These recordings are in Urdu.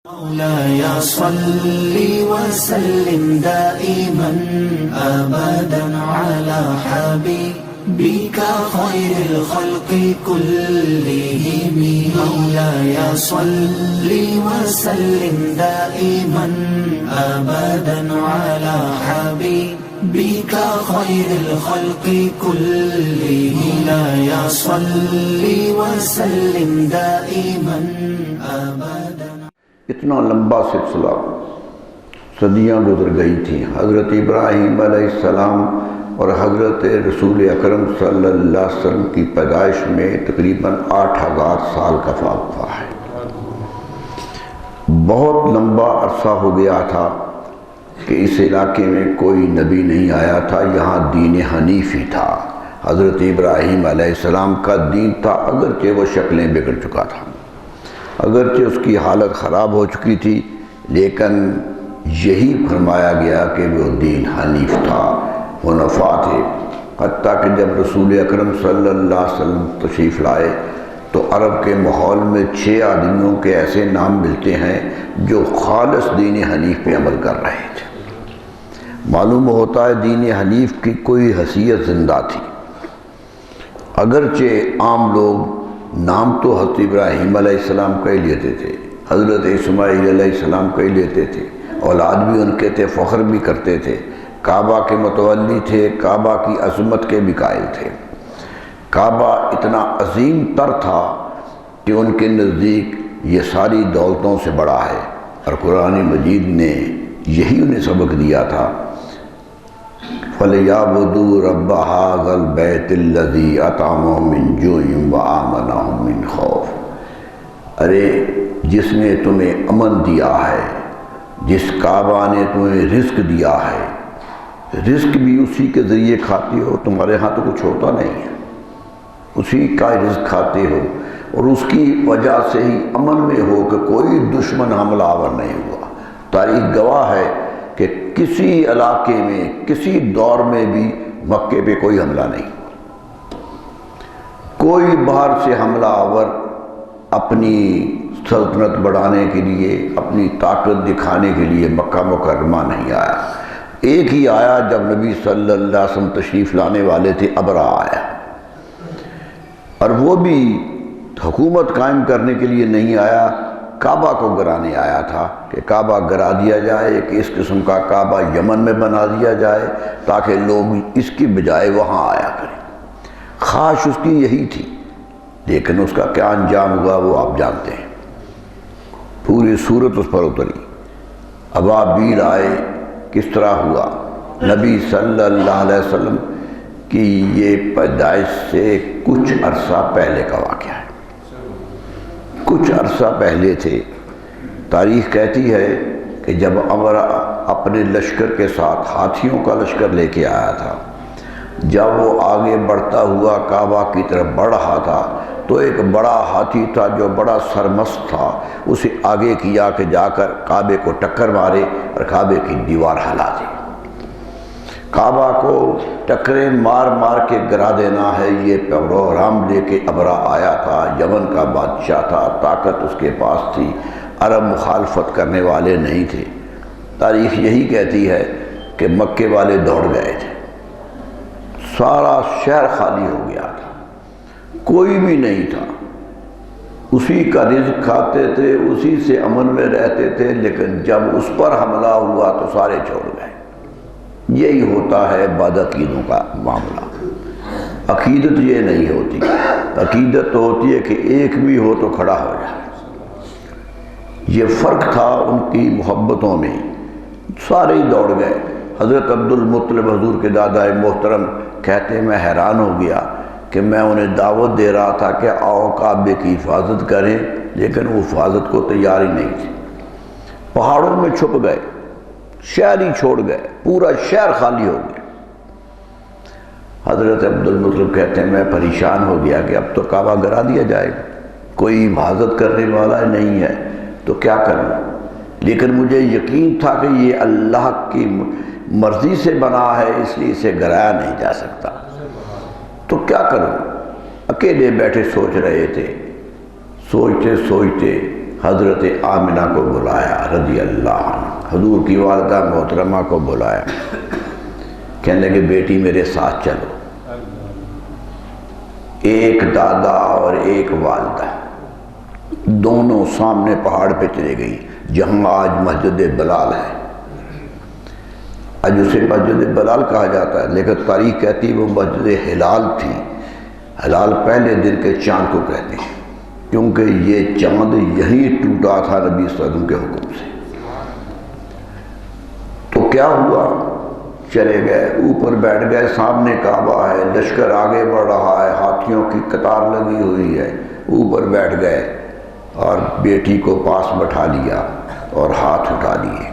مولاي صل وسلم دائما أبدا على حبيبك خير الخلق كلهم. مولاي صل وسلم دائما أبدا على حبيبك خير الخلق كلهم. مولاي صل وسلم دائما أبدا. اتنا لمبا سلسلہ صدیاں گزر گئی تھیں. حضرت ابراہیم علیہ السلام اور حضرت رسول اکرم صلی اللہ علیہ وسلم کی پیدائش میں تقریباً 8000 سال کا فاصلہ ہے. بہت لمبا عرصہ ہو گیا تھا کہ اس علاقے میں کوئی نبی نہیں آیا تھا. یہاں دین حنیف ہی تھا. حضرت ابراہیم علیہ السلام کا دین تھا، اگرچہ وہ شکلیں بگڑ چکا تھا، اگرچہ اس کی حالت خراب ہو چکی تھی، لیکن یہی فرمایا گیا کہ وہ دین حنیف تھا، حنفاء تھے. حتیٰ کہ جب رسول اکرم صلی اللہ علیہ وسلم تشریف لائے تو عرب کے ماحول میں 6 آدمیوں کے ایسے نام ملتے ہیں جو خالص دین حنیف پہ عمل کر رہے تھے. معلوم ہوتا ہے دین حنیف کی کوئی حیثیت زندہ تھی. اگرچہ عام لوگ نام تو حضرت ابراہیم علیہ السلام کا ہی لیتے تھے، حضرت اسماعیل علیہ السلام کا ہی لیتے تھے، اولاد بھی ان کے تھے، فخر بھی کرتے تھے، کعبہ کے متولی تھے، کعبہ کی عظمت کے بھی قائل تھے. کعبہ اتنا عظیم تر تھا کہ ان کے نزدیک یہ ساری دولتوں سے بڑا ہے، اور قرآن مجید نے یہی انہیں سبق دیا تھا. فَلْيَعْبُدُوا رَبَّ هَذَا الْبَيْتِ الَّذِي أَطْعَمَهُم مِّن جُوعٍ وَآمَنَهُم مِّن خَوْفٍ. ارے جس نے تمہیں امن دیا ہے، جس کعبہ نے تمہیں رزق دیا ہے، رزق بھی اسی کے ذریعے کھاتے ہو، تمہارے ہاں تو کچھ ہوتا نہیں ہے، اسی کا رزق کھاتے ہو، اور اس کی وجہ سے ہی امن میں ہو کہ کوئی دشمن حملہ آور نہیں ہوا. تاریخ گواہ ہے کہ کسی علاقے میں کسی دور میں بھی مکے پہ کوئی حملہ نہیں ہوا. کوئی باہر سے حملہ آور اپنی سلطنت بڑھانے کے لیے، اپنی طاقت دکھانے کے لیے مکہ مکرمہ نہیں آیا. ایک ہی آیا جب نبی صلی اللہ علیہ وسلم تشریف لانے والے تھے، ابرہ آیا، اور وہ بھی حکومت قائم کرنے کے لیے نہیں آیا، کعبہ کو گرانے آیا تھا کہ کعبہ گرا دیا جائے، کہ اس قسم کا کعبہ یمن میں بنا دیا جائے تاکہ لوگ اس کی بجائے وہاں آیا کریں. خواہش اس کی یہی تھی، لیکن اس کا کیا انجام ہوا وہ آپ جانتے ہیں. پوری صورت اس پر اتری. ابابیل آئے، کس طرح ہوا. نبی صلی اللہ علیہ وسلم کی یہ پیدائش سے کچھ عرصہ پہلے کا واقعہ ہے، کچھ عرصہ پہلے تھے. تاریخ کہتی ہے کہ جب امر اپنے لشکر کے ساتھ ہاتھیوں کا لشکر لے کے آیا تھا، جب وہ آگے بڑھتا ہوا کعبہ کی طرف بڑھ رہا تھا تو ایک بڑا ہاتھی تھا جو بڑا سرمست تھا، اسے آگے کیا کہ جا کر کعبے کو ٹکر مارے اور کعبے کی دیوار ہلا دی. کعبہ کو ٹکریں مار مار کے گرا دینا ہے، یہ پروگرام لے کے ابرہ آیا تھا. یمن کا بادشاہ تھا، طاقت اس کے پاس تھی، عرب مخالفت کرنے والے نہیں تھے. تاریخ یہی کہتی ہے کہ مکے والے دوڑ گئے تھے، سارا شہر خالی ہو گیا تھا، کوئی بھی نہیں تھا. اسی کا رزق کھاتے تھے، اسی سے امن میں رہتے تھے، لیکن جب اس پر حملہ ہوا تو سارے چھوڑ گئے. یہی ہوتا ہے بعد عقیدوں کا معاملہ. عقیدت یہ نہیں ہوتی، عقیدت تو ہوتی ہے کہ ایک بھی ہو تو کھڑا ہو جائے. یہ فرق تھا ان کی محبتوں میں. سارے ہی دوڑ گئے. حضرت عبد المطلب حضور کے دادا محترم کہتے ہیں میں حیران ہو گیا کہ میں انہیں دعوت دے رہا تھا کہ آؤ کعبے کی حفاظت کریں، لیکن وہ حفاظت کو تیار ہی نہیں تھی. پہاڑوں میں چھپ گئے، شہر ہی چھوڑ گئے، پورا شہر خالی ہو گیا. حضرت عبد المطلب کہتے ہیں میں پریشان ہو گیا کہ اب تو کعبہ گرا دیا جائے گا، کوئی حفاظت کرنے والا نہیں ہے، تو کیا کروں. لیکن مجھے یقین تھا کہ یہ اللہ کی مرضی سے بنا ہے، اس لیے اسے گرایا نہیں جا سکتا. تو کیا کروں. اکیلے بیٹھے سوچ رہے تھے. سوچتے سوچتے حضرت آمنہ کو بلایا رضی اللہ عنہ، حضور کی والدہ محترمہ کو بلایا، کہنے لگے بیٹی میرے ساتھ چلو۔ ایک دادا اور ایک والدہ دونوں سامنے پہاڑ پہ چلے گئی جہاں آج مسجد بلال ہے۔ آج اسے مسجد بلال کہا جاتا ہے، لیکن تاریخ کہتی ہے وہ مسجد ہلال تھی۔ ہلال پہلے دن کے چاند کو کہتے ہیں، کیونکہ یہ چاند یہیں ٹوٹا تھا نبی صلی اللہ علیہ وسلم کے حکم سے۔ تو کیا ہوا؟ چلے گئے، اوپر بیٹھ گئے، سامنے کعبہ ہے، لشکر آگے بڑھ رہا ہے، ہاتھیوں کی قطار لگی ہوئی ہے، اوپر بیٹھ گئے اور بیٹی کو پاس بٹھا لیا اور ہاتھ اٹھا لیے،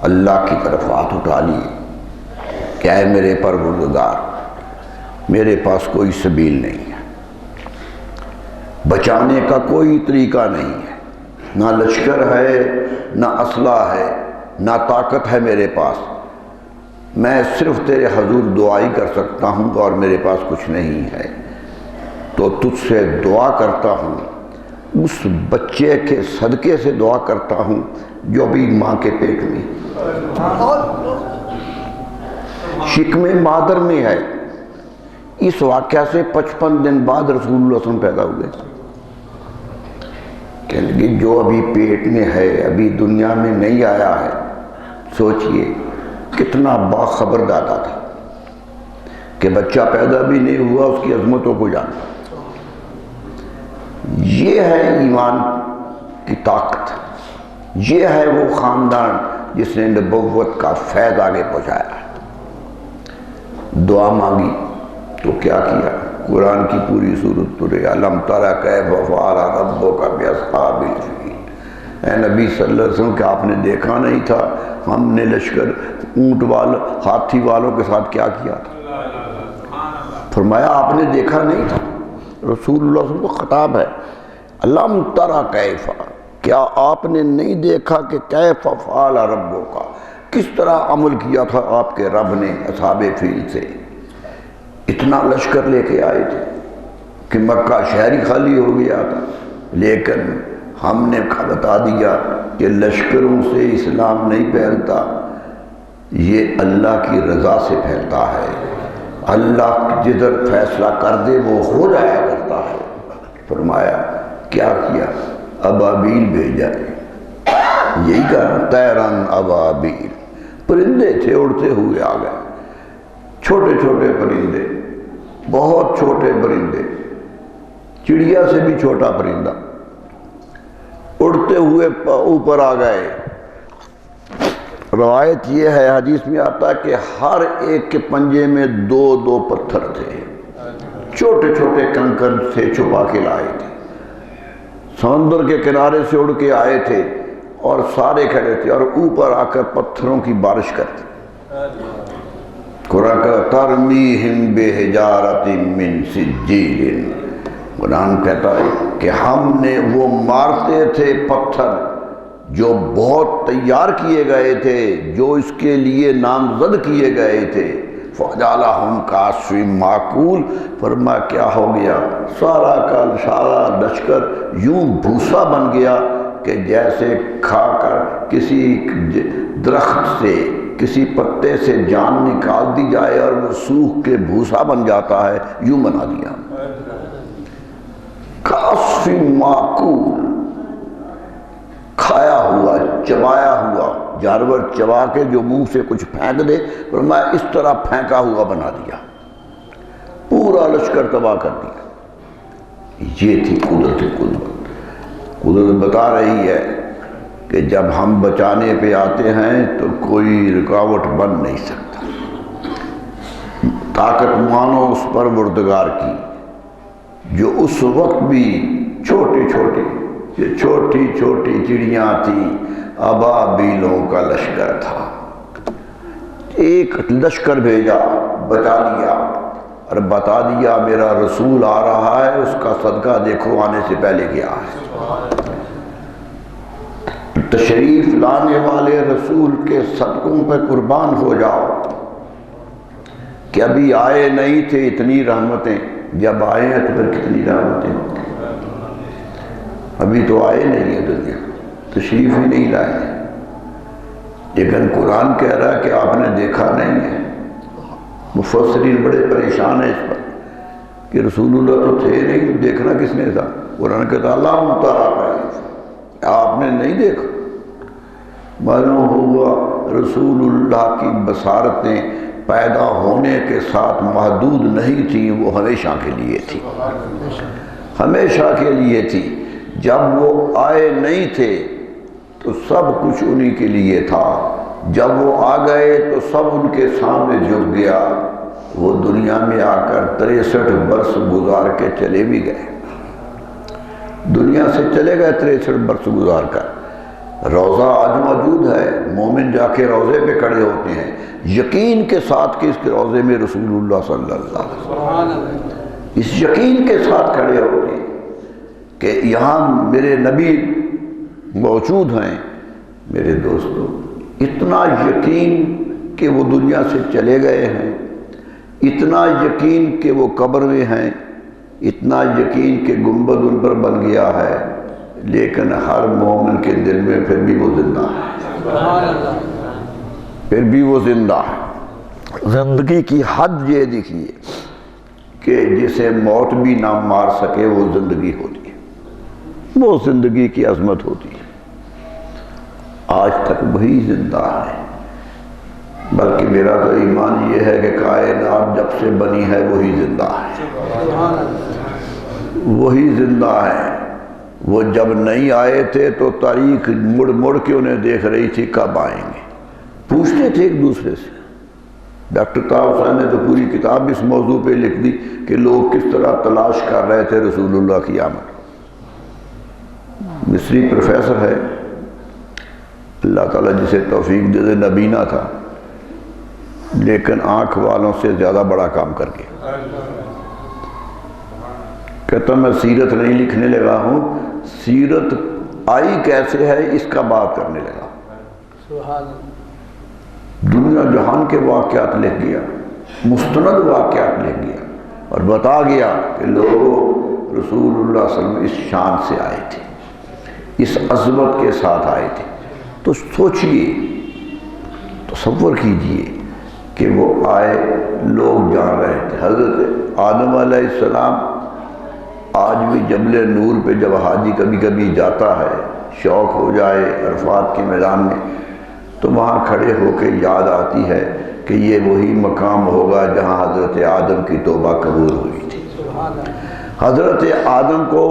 اللہ کی طرف ہاتھ اٹھا لیے کہ اے میرے پروردگار، میرے پاس کوئی سبیل نہیں ہے، بچانے کا کوئی طریقہ نہیں ہے، نہ لشکر ہے، نہ اسلحہ ہے، نہ طاقت ہے میرے پاس، میں صرف تیرے حضور دعائی کر سکتا ہوں اور میرے پاس کچھ نہیں ہے۔ تو تجھ سے دعا کرتا ہوں، اس بچے کے صدقے سے دعا کرتا ہوں جو ابھی ماں کے پیٹ میں، شکم مادر میں ہے۔ اس واقعہ سے 55 دن بعد رسول اللہ صلی اللہ علیہ وسلم پیدا ہوئے۔ کہنے لگے جو ابھی پیٹ میں ہے، ابھی دنیا میں نہیں آیا ہے، سوچئے کتنا باخبر دادا تھا کہ بچہ پیدا بھی نہیں ہوا، اس کی عظمتوں کو جانتا۔ یہ ہے ایمان کی طاقت، یہ ہے وہ خاندان جس نے نبوت کا فیض آگے پہنچایا۔ دعا مانگی تو کیا کیا؟ قرآن کی پوری سورت پڑھی، الم تری کیف فعل ربک باصحاب الفیل۔ اے نبی صلی اللہ علیہ وسلم کہ آپ نے دیکھا نہیں تھا ہم نے لشکر اونٹ والوں ہاتھی والوں کے ساتھ کیا کیا تھا؟ فرمایا آپ نے دیکھا نہیں تھا۔ رسول اللہ صلی اللہ علیہ وسلم کو خطاب ہے، الم تری کیف، کیا آپ نے نہیں دیکھا کہ کیف فعل ربک، کس طرح عمل کیا تھا آپ کے رب نے اصحاب فیل سے؟ اتنا لشکر لے کے آئے تھے کہ مکہ شہر ہی خالی ہو گیا تھا، لیکن ہم نے بتا دیا کہ لشکروں سے اسلام نہیں پھیلتا، یہ اللہ کی رضا سے پھیلتا ہے۔ اللہ جدھر فیصلہ کر دے وہ ہو جایا کرتا ہے۔ فرمایا کیا کیا؟ ابابیل بھیجا، یہی کہا طیران ابابیل، پرندے تھے اڑتے ہوئے آ گئے، چھوٹے چھوٹے پرندے، بہت چھوٹے پرندے، چڑیا سے بھی چھوٹا پرندہ، اڑتے ہوئے اوپر آ گئے۔ روایت یہ ہے، حدیث میں آتا ہے کہ ہر ایک کے پنجے میں 2 پتھر تھے، چھوٹے چھوٹے کنکر سے چھپا کے لائے تھے، سمندر کے کنارے سے اڑ کے آئے تھے اور سارے کھڑے تھے اور اوپر آ کر پتھروں کی بارش کرتے۔ قرآن کا ترمیہم بحجارۃ من سجیل، قرآن کہتا ہے کہ ہم نے وہ مارتے تھے پتھر جو بہت تیار کیے گئے تھے، جو اس کے لیے نامزد کیے گئے تھے، فجعلہم کعصف مأکول۔ فرمایا کیا ہو گیا؟ سارا کا سارا لشکر یوں بھوسا بن گیا کہ جیسے کھا کر کسی درخت سے کسی پتے سے جان نکال دی جائے اور وہ سوکھ کے بھوسا بن جاتا ہے، یوں بنا دیا۔ کعصف مأکول، کھایا ہوا، چبایا ہوا، جانور چبا کے جو منہ سے کچھ پھینک دے، فرمایا اس طرح پھینکا ہوا بنا دیا، پورا لشکر تباہ کر دیا۔ یہ تھی قدرت قدرت بتا رہی ہے کہ جب ہم بچانے پہ آتے ہیں تو کوئی رکاوٹ بن نہیں سکتا۔ طاقت مانو اس پروردگار کی جو اس وقت بھی چھوٹی چھوٹی چڑیاں تھیں، ابابیلوں کا لشکر تھا، ایک لشکر بھیجا، بچا لیا اور بتا دیا میرا رسول آ رہا ہے، اس کا صدقہ دیکھو آنے سے پہلے کیا ہے۔ تشریف لانے والے رسول کے صدقوں پہ قربان ہو جاؤ کہ ابھی آئے نہیں تھے اتنی رحمتیں، جب آئے ہیں تو پھر کتنی رحمتیں ہوتی ہیں۔ ابھی تو آئے نہیں ہیں دنیا، تشریف ہی نہیں لائے ہیں، لیکن قرآن کہہ رہا ہے کہ آپ نے دیکھا نہیں ہے۔ مفسرین بڑے پریشان ہیں اس پر کہ رسول اللہ تو تھے نہیں، دیکھنا کس نے تھا؟ قرآن کہتا اللہ متعارف، آپ نے نہیں دیکھا۔ معلوم ہوا رسول اللہ کی بصارتیں پیدا ہونے کے ساتھ محدود نہیں تھیں، وہ ہمیشہ کے لیے تھی، ہمیشہ کے لیے تھی۔ جب وہ آئے نہیں تھے تو سب کچھ انہی کے لیے تھا، جب وہ آ گئے تو سب ان کے سامنے جھک گیا۔ وہ دنیا میں آ کر 63 برس گزار کے چلے بھی گئے، دنیا سے چلے گئے 63 برس گزار کر۔ روضہ آج موجود ہے، مومن جا کے روضے پہ کھڑے ہوتے ہیں یقین کے ساتھ کہ اس کے روضے میں رسول اللہ صلی اللہ علیہ وسلم، اس یقین کے ساتھ کھڑے ہوتے ہیں کہ یہاں میرے نبی موجود ہیں۔ میرے دوستو، اتنا یقین کہ وہ دنیا سے چلے گئے ہیں، اتنا یقین کہ وہ قبر میں ہیں، اتنا یقین کہ گنبد ان پر بن گیا ہے، لیکن ہر مومن کے دل میں پھر بھی وہ زندہ ہے، پھر بھی وہ زندہ ہے۔ زندگی کی حد یہ دیکھیے کہ جسے موت بھی نہ مار سکے وہ زندگی ہوتی ہے، وہ زندگی کی عظمت ہوتی ہے۔ آج تک وہی زندہ ہے، بلکہ میرا تو ایمان یہ ہے کہ کائنات جب سے بنی ہے وہی زندہ ہے، وہی زندہ ہے۔ وہ جب نہیں آئے تھے تو تاریخ مڑ مڑ کے انہیں دیکھ رہی تھی کب آئیں گے، پوچھتے تھے ایک دوسرے سے۔ ڈاکٹر طاہر حسین نے تو پوری کتاب اس موضوع پہ لکھ دی کہ لوگ کس طرح تلاش کر رہے تھے رسول اللہ کی آمد۔ مصری پروفیسر ہے، اللہ تعالیٰ جسے توفیق دے دے، نبینا تھا لیکن آنکھ والوں سے زیادہ بڑا کام کر گیا۔ کہتا میں سیرت نہیں لکھنے لگا ہوں، سیرت آئی کیسے ہے اس کا بات کرنے لگا۔ دنیا جہان کے واقعات لکھ گیا، مستند واقعات لکھ گیا اور بتا گیا کہ لوگوں رسول اللہ صلی اللہ علیہ وسلم اس شان سے آئے تھے، اس عظمت کے ساتھ آئے تھے۔ تو سوچئے، تصور کیجئے کہ وہ آئے، لوگ جان رہے تھے۔ حضرت آدم علیہ السلام آج بھی جبل نور پہ جب حاجی کبھی کبھی جاتا ہے، شوق ہو جائے عرفات کے میدان میں، تو وہاں کھڑے ہو کے یاد آتی ہے کہ یہ وہی مقام ہوگا جہاں حضرت آدم کی توبہ قبول ہوئی تھی، حضرت آدم کو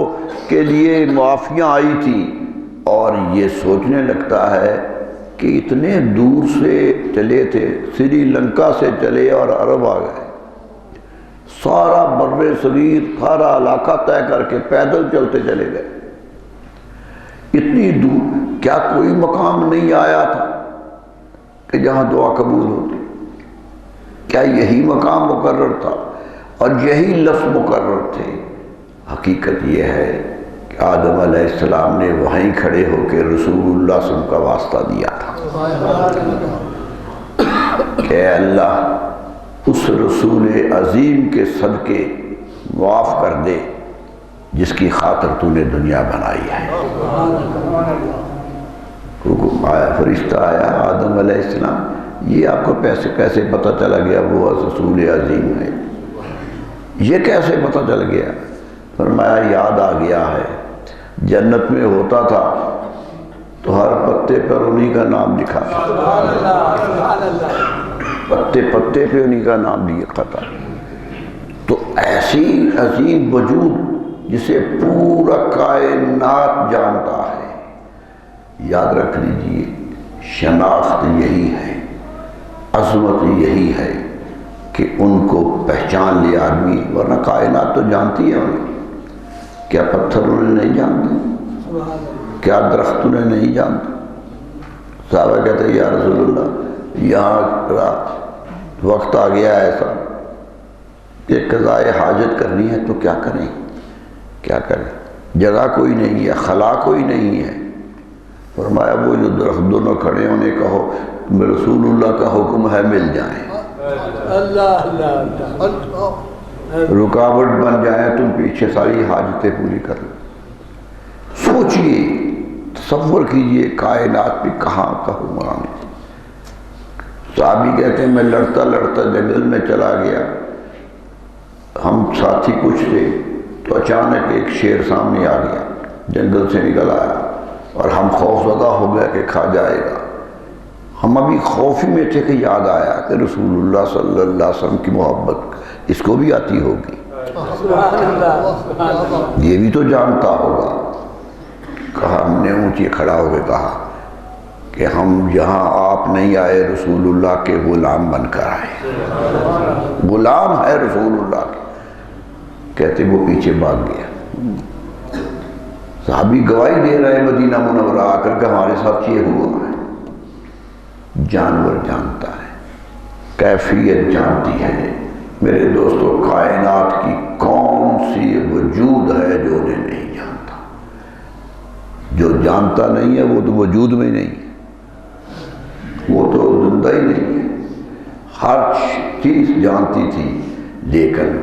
کے لیے معافیاں آئی تھی۔ اور یہ سوچنے لگتا ہے کہ اتنے دور سے چلے تھے، سری لنکا سے چلے اور عرب آ گئے، سارا بر صغیر سارا علاقہ طے کر کے پیدل چلتے چلے گئے، اتنی دور۔ کیا کوئی مقام نہیں آیا تھا کہ جہاں دعا قبول ہوتی؟ کیا یہی مقام مقرر تھا اور یہی لفظ مقرر تھے؟ حقیقت یہ ہے کہ آدم علیہ السلام نے وہیں کھڑے ہو کے رسول اللہ صلی اللہ علیہ وسلم کا واسطہ دیا تھا کہ اے اللہ اس رسول عظیم کے صدقے معاف کر دے جس کی خاطر تو نے دنیا بنائی ہے۔ حکم آیا، فرشتہ آیا، آدم علیہ السلام یہ آپ کو کیسے پتہ چلا گیا وہ رسول عظیم ہے؟ یہ کیسے پتہ چل گیا؟ فرمایا یاد آ گیا ہے، جنت میں ہوتا تھا تو ہر پتے پر انہی کا نام لکھا تھا، پتے پتے پہ انہی کا نام لکھا تھا۔ تو ایسی عظیم وجود جسے پورا کائنات جانتا ہے، یاد رکھ لیجئے شناخت یہی ہے، عظمت یہی ہے کہ ان کو پہچان لیا آدمی، ورنہ کائنات تو جانتی ہے انہیں۔ کیا پتھر انہیں نہیں جانتے؟ کیا درخت انہیں نہیں جانتے؟ صحابہ کہتے ہیں یا رسول اللہ یہاں وقت آ گیا ایسا کہ قضاء حاجت کرنی ہے تو کیا کریں؟ کیا کریں؟ جگہ کوئی نہیں ہے، خلا کوئی نہیں ہے۔ فرمایا وہ جو درخت دونوں کھڑے انہیں کہو رسول اللہ کا حکم ہے مل جائیں، رکاوٹ بن جائیں، تم پیچھے ساری حاجتیں پوری کر لو۔ سوچئے، تصور کیجئے کائنات بھی کہاں حکمرانی تھی۔ صحابی کہتے ہیں میں لڑتا لڑتا جنگل میں چلا گیا، ہم ساتھی کچھ تھے، تو اچانک ایک شیر سامنے آ گیا، جنگل سے نکل آیا اور ہم خوف زدہ ہو گیا کہ کھا جائے گا۔ ہم ابھی خوف میں تھے کہ یاد آیا کہ رسول اللہ صلی اللہ علیہ وسلم کی محبت اس کو بھی آتی ہوگی، یہ بھی تو جانتا ہوگا۔ کہا، ہم نے اونچے کھڑا ہو کے کہا کہ ہم یہاں آپ نہیں آئے، رسول اللہ کے غلام بن کر آئے، غلام ہے رسول اللہ کے۔ کہتے وہ پیچھے بھاگ گیا۔ صحابی گواہی دے رہے ہیں مدینہ منورہ آ کر کہ ہمارے ساتھ یہ ہوا ہے۔ جانور جانتا ہے، کیفیت جانتی ہے۔ میرے دوستو، کائنات کی کون سی وجود ہے جو انہیں نہیں جانتا؟ جو جانتا نہیں ہے وہ تو وجود میں نہیں ہے، وہ تو زندہ ہی نہیں ہے۔ ہر چیز جانتی تھی، لیکن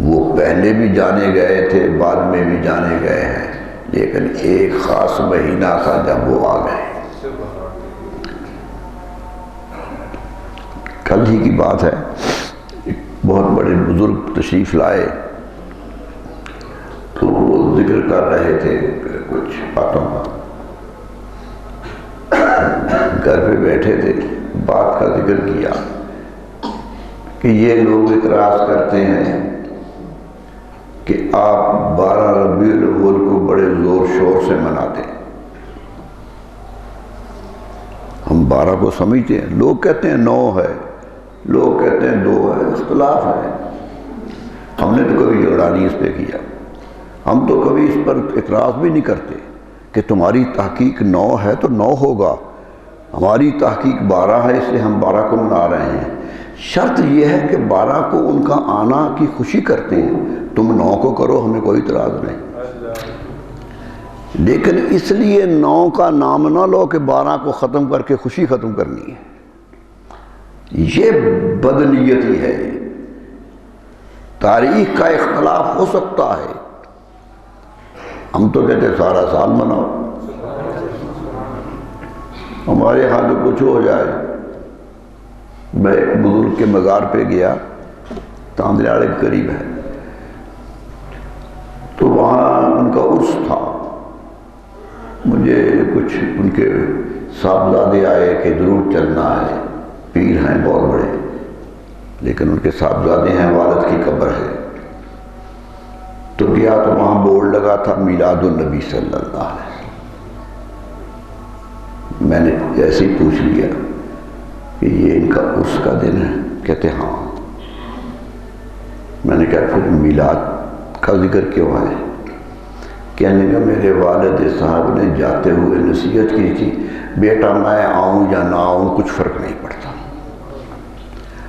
وہ پہلے بھی جانے گئے تھے، بعد میں بھی جانے گئے ہیں، لیکن ایک خاص مہینہ تھا جب وہ آ گئے۔ کل ہی کی بات ہے، بہت بڑے بزرگ تشریف لائے تو وہ ذکر کر رہے تھے کچھ باتوں کا، گھر پہ بیٹھے تھے، بات کا ذکر کیا کہ یہ لوگ اعتراض کرتے ہیں کہ آپ 12 ربیع الاول کو بڑے زور شور سے مناتے ہیں۔ ہم 12 کو سمجھتے ہیں، لوگ کہتے ہیں 9 ہے، لوگ کہتے ہیں 2 ہے، اختلاف ہے۔ ہم نے تو کبھی جھگڑا نہیں اس پہ کیا، ہم تو کبھی اس پر اعتراض بھی نہیں کرتے کہ تمہاری تحقیق 9 ہے تو 9 ہوگا، ہماری تحقیق 12 ہے اس لیے ہم 12 کو منا رہے ہیں۔ شرط یہ ہے کہ 12 کو ان کا آنا کی خوشی کرتے ہیں، تم 9 کو کرو، ہمیں کوئی اعتراض نہیں، لیکن اس لیے 9 کا نام نہ لو کہ 12 کو ختم کر کے خوشی ختم کرنی ہے۔ یہ بدنیتی ہے۔ تاریخ کا اختلاف ہو سکتا ہے، ہم تو کہتے سارا سال مناؤ، ہمارے ہاں تو کچھ ہو جائے۔ میں ایک بزرگ کے مزار پہ گیا، تاندیاڑے کے قریب ہے، تو وہاں ان کا عرس تھا۔ مجھے کچھ ان کے صاحبزادے آئے کہ ضرور چلنا ہے، پیر ہیں بہت بڑے، لیکن ان کے صاحبزادے ہیں، والد کی قبر ہے۔ تو گیا تو وہاں بورڈ لگا تھا میلاد النبی صلی اللہ علیہ وسلم۔ میں نے ایسے ہی پوچھ لیا کہ یہ ان کا عرس کا دن ہے؟ کہتے ہاں۔ میں نے کہا پھر میلاد کا ذکر کیوں ہے؟ کہنے لگا میرے والد صاحب نے جاتے ہوئے نصیحت کی تھی، بیٹا میں آؤں یا نہ آؤں کچھ فرق نہیں پڑتا،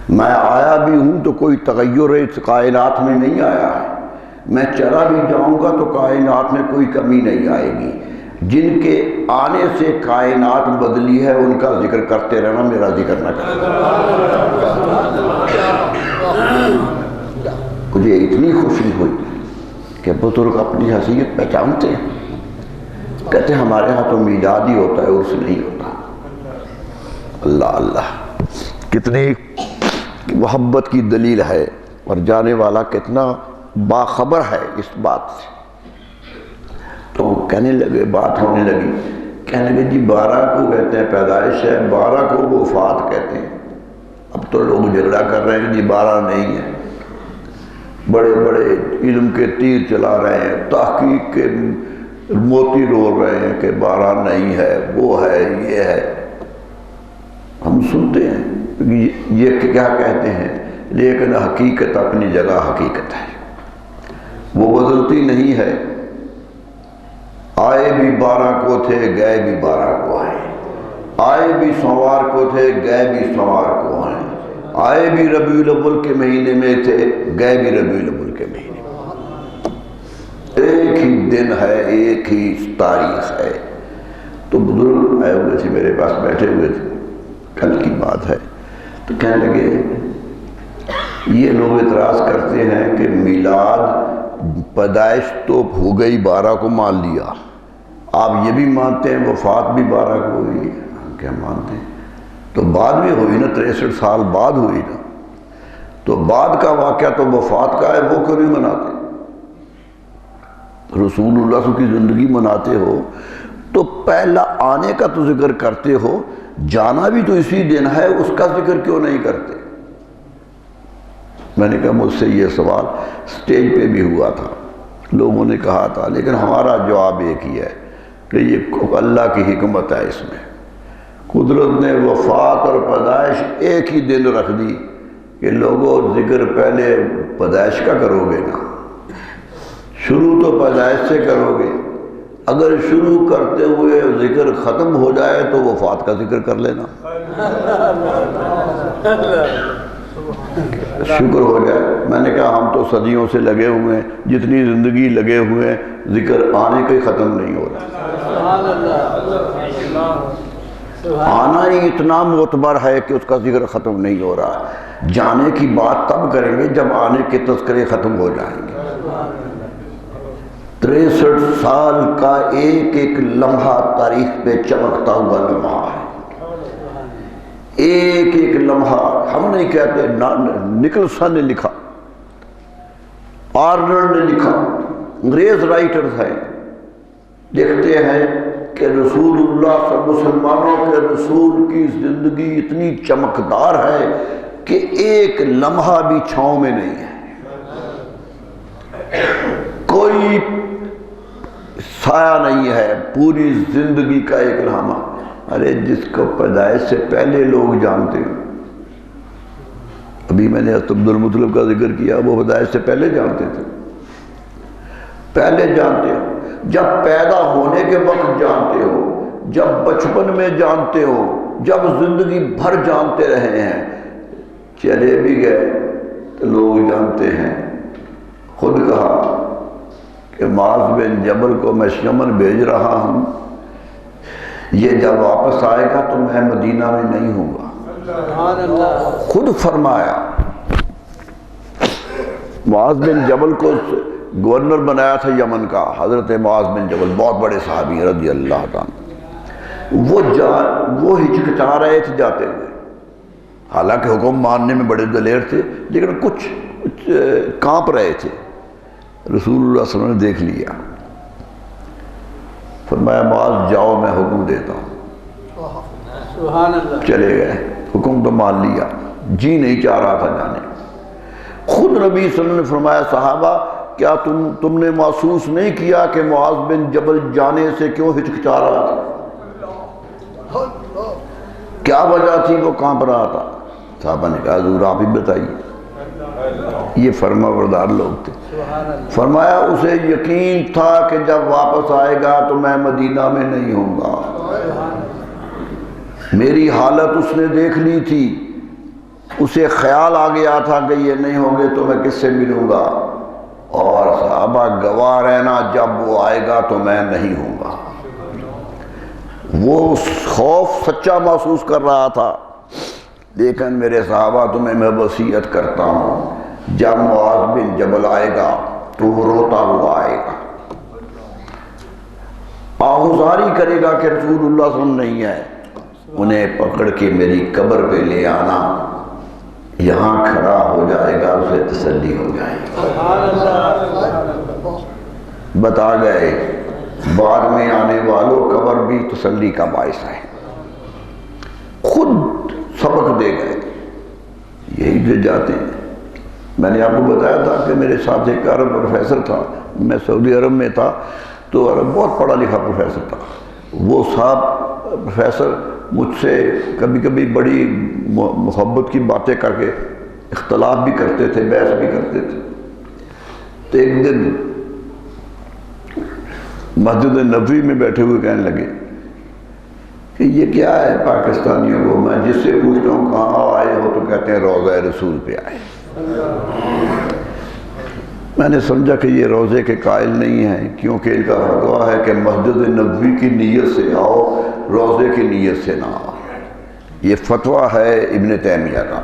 میں آیا بھی ہوں تو کوئی تغیر اس کائنات میں نہیں آیا ہے، میں چلا بھی جاؤں گا تو کائنات میں کوئی کمی نہیں آئے گی۔ جن کے آنے سے کائنات بدلی ہے ان کا ذکر کرتے رہنا، میرا ذکر نہ کرنا۔ مجھے اتنی خوشی ہوئی کہ بزرگ اپنی حیثیت پہچانتے ہیں، کہتے ہیں ہمارے ہاں تو میلاد ہی ہوتا ہے، عرس نہیں ہوتا۔ اللہ اللہ، کتنی محبت کی دلیل ہے، اور جانے والا کتنا باخبر ہے اس بات سے۔ تو کہنے لگے، بات ہونے لگی، کہنے لگے جی 12 کو کہتے ہیں پیدائش ہے، 12 کو وہ وفات کہتے ہیں۔ اب تو لوگ جھگڑا کر رہے ہیں جی 12 نہیں ہے، بڑے بڑے علم کے تیر چلا رہے ہیں، تحقیق کے موتی رول رہے ہیں کہ 12 نہیں ہے، وہ ہے، یہ ہے۔ ہم سنتے ہیں یہ کیا کہتے ہیں، لیکن حقیقت اپنی جگہ حقیقت ہے، وہ بدلتی نہیں ہے۔ آئے بھی 12 کو تھے، گئے بھی 12 کو آئے، آئے بھی سوار کو تھے، گئے بھی سوار کو آئے، آئے بھی ربیع الاول کے مہینے میں تھے، گئے بھی ربیع الاول کے مہینے میں۔ ایک ہی دن ہے، ایک ہی تاریخ ہے۔ تو بزرگ آئے ہوئے تھے میرے پاس، بیٹھے ہوئے تھے، کل کی بات ہے، تو کہنے لگے یہ لوگ اعتراض کرتے ہیں کہ میلاد پیدائش تو ہو گئی، 12 کو مان لیا، آپ یہ بھی مانتے ہیں وفات بھی 12 کو ہوئی ہے؟ ہم کیا مانتے ہیں؟ تو بعد میں ہوئی نا، 63 سال بعد ہوئی نا، تو بعد کا واقعہ تو وفات کا ہے، وہ کیوں نہیں مناتے؟ رسول اللہ صلی اللہ علیہ وسلم کی زندگی مناتے ہو تو پہلا آنے کا تو ذکر کرتے ہو، جانا بھی تو اسی دن ہے، اس کا ذکر کیوں نہیں کرتے؟ میں نے کہا مجھ سے یہ سوال سٹیج پہ بھی ہوا تھا، لوگوں نے کہا تھا، لیکن ہمارا جواب ایک ہی ہے کہ یہ اللہ کی حکمت ہے، اس میں قدرت نے وفات اور پیدائش ایک ہی دن رکھ دی کہ لوگوں ذکر پہلے پیدائش کا کرو گے نا، شروع تو پیدائش سے کرو گے، اگر شروع کرتے ہوئے ذکر ختم ہو جائے تو وفات کا ذکر کر لینا، شکر ہو جائے۔ میں نے کہا ہم تو صدیوں سے لگے ہوئے ہیں، جتنی زندگی لگے ہوئے ہیں، ذکر آنے کا ہی ختم نہیں ہو رہا، آنا ہی اتنا معتبر ہے کہ اس کا ذکر ختم نہیں ہو رہا۔ جانے کی بات تب کریں گے جب آنے کے تذکرے ختم ہو جائیں گے۔ 63 سال کا ایک ایک لمحہ تاریخ پہ چمکتا ہوا لمحہ ہے، ایک ایک لمحہ۔ ہم نہیں کہتے، نکلسن نے لکھا، آرنلڈ نے لکھا، انگریز رائٹرز ہیں، لکھتے ہیں کہ رسول اللہ صلی اللہ علیہ وسلم، مسلمانوں کے رسول کی زندگی اتنی چمکدار ہے کہ ایک لمحہ بھی چھاؤں میں نہیں ہے، کوئی سایہ نہیں ہے، پوری زندگی کا ایک لمحہ۔ ارے جس کو پیدائش سے پہلے لوگ جانتے ہیں، ابھی میں نے عبد المطلب کا ذکر کیا، وہ پیدائش سے پہلے جانتے تھے، پہلے جانتے ہو، جب پیدا ہونے کے وقت جانتے ہو، جب بچپن میں جانتے ہو، جب زندگی بھر جانتے رہے ہیں، چلے بھی گئے تو لوگ جانتے ہیں۔ خود کہا کہ معاذ بن جبل کو میں یمن بھیج رہا ہوں، یہ جب واپس آئے گا تو میں مدینہ میں نہیں ہوں گا۔ خود فرمایا، معاذ بن جبل کو گورنر بنایا تھا یمن کا، حضرت معاذ بن جبل، بہت بڑے صحابی رضی اللہ تعالیٰ، وہ ہچکچا رہے تھے جاتے ہوئے، حالانکہ حکم ماننے میں بڑے دلیر تھے، لیکن کچھ کانپ رہے تھے۔ رسول اللہ صلی اللہ علیہ وسلم نے دیکھ لیا، فرمایا معاذ جاؤ، میں حکم دیتا ہوں۔ چلے گئے، حکم تو مان لیا، جی نہیں چاہ رہا تھا جانے۔ خود نبی صلی اللہ علیہ وسلم نے فرمایا صحابہ کیا تم نے محسوس نہیں کیا کہ معاذ بن جبل جانے سے کیوں ہچکچا رہا تھا؟ کیا وجہ تھی وہ کانپ رہا تھا؟ صحابہ نے کہا حضور آپ ہی بتائیے۔ یہ فرما بردار لوگ تھے۔ فرمایا اسے یقین تھا کہ جب واپس آئے گا تو میں مدینہ میں نہیں ہوں گا، میری حالت اس نے دیکھ لی تھی، اسے خیال آ گیا تھا کہ یہ نہیں ہوں گے تو میں کس سے ملوں گا، اور صحابہ گواہ رہنا جب وہ آئے گا تو میں نہیں ہوں گا۔ وہ خوف سچا محسوس کر رہا تھا، لیکن میرے صحابہ تمہیں میں وصیت کرتا ہوں جب معاذ بن جبل آئے گا تو وہ روتا ہوا آئے گا، آہوزاری کرے گا کہ رسول اللہ صلی اللہ علیہ وسلم نہیں ہے، انہیں پکڑ کے میری قبر پہ لے آنا، یہاں کھڑا ہو جائے گا، اسے تسلی ہو جائے گی۔ بتا گئے بعد میں آنے والوں قبر بھی تسلی کا باعث ہے، خود سبق دے گئے، یہی جو جاتے ہیں۔ میں نے آپ کو بتایا تھا کہ میرے ساتھ ایک عرب پروفیسر تھا، میں سعودی عرب میں تھا، تو عرب بہت پڑھا لکھا پروفیسر تھا، وہ صاحب پروفیسر مجھ سے کبھی کبھی بڑی محبت کی باتیں کر کے اختلاف بھی کرتے تھے، بحث بھی کرتے تھے۔ تو ایک دن مسجد نبوی میں بیٹھے ہوئے کہنے لگے کہ یہ کیا ہے پاکستانیوں کو، میں جس سے پوچھتا ہوں کہاں آئے ہو تو کہتے ہیں روضہ رسول پہ آئے۔ میں نے سمجھا کہ یہ روضے کے قائل نہیں ہیں، کیونکہ ان کا فتویٰ ہے کہ مسجد نبوی کی نیت سے آؤ، روضے کی نیت سے نہ آؤ۔ یہ فتویٰ ہے ابن تیمیہ کا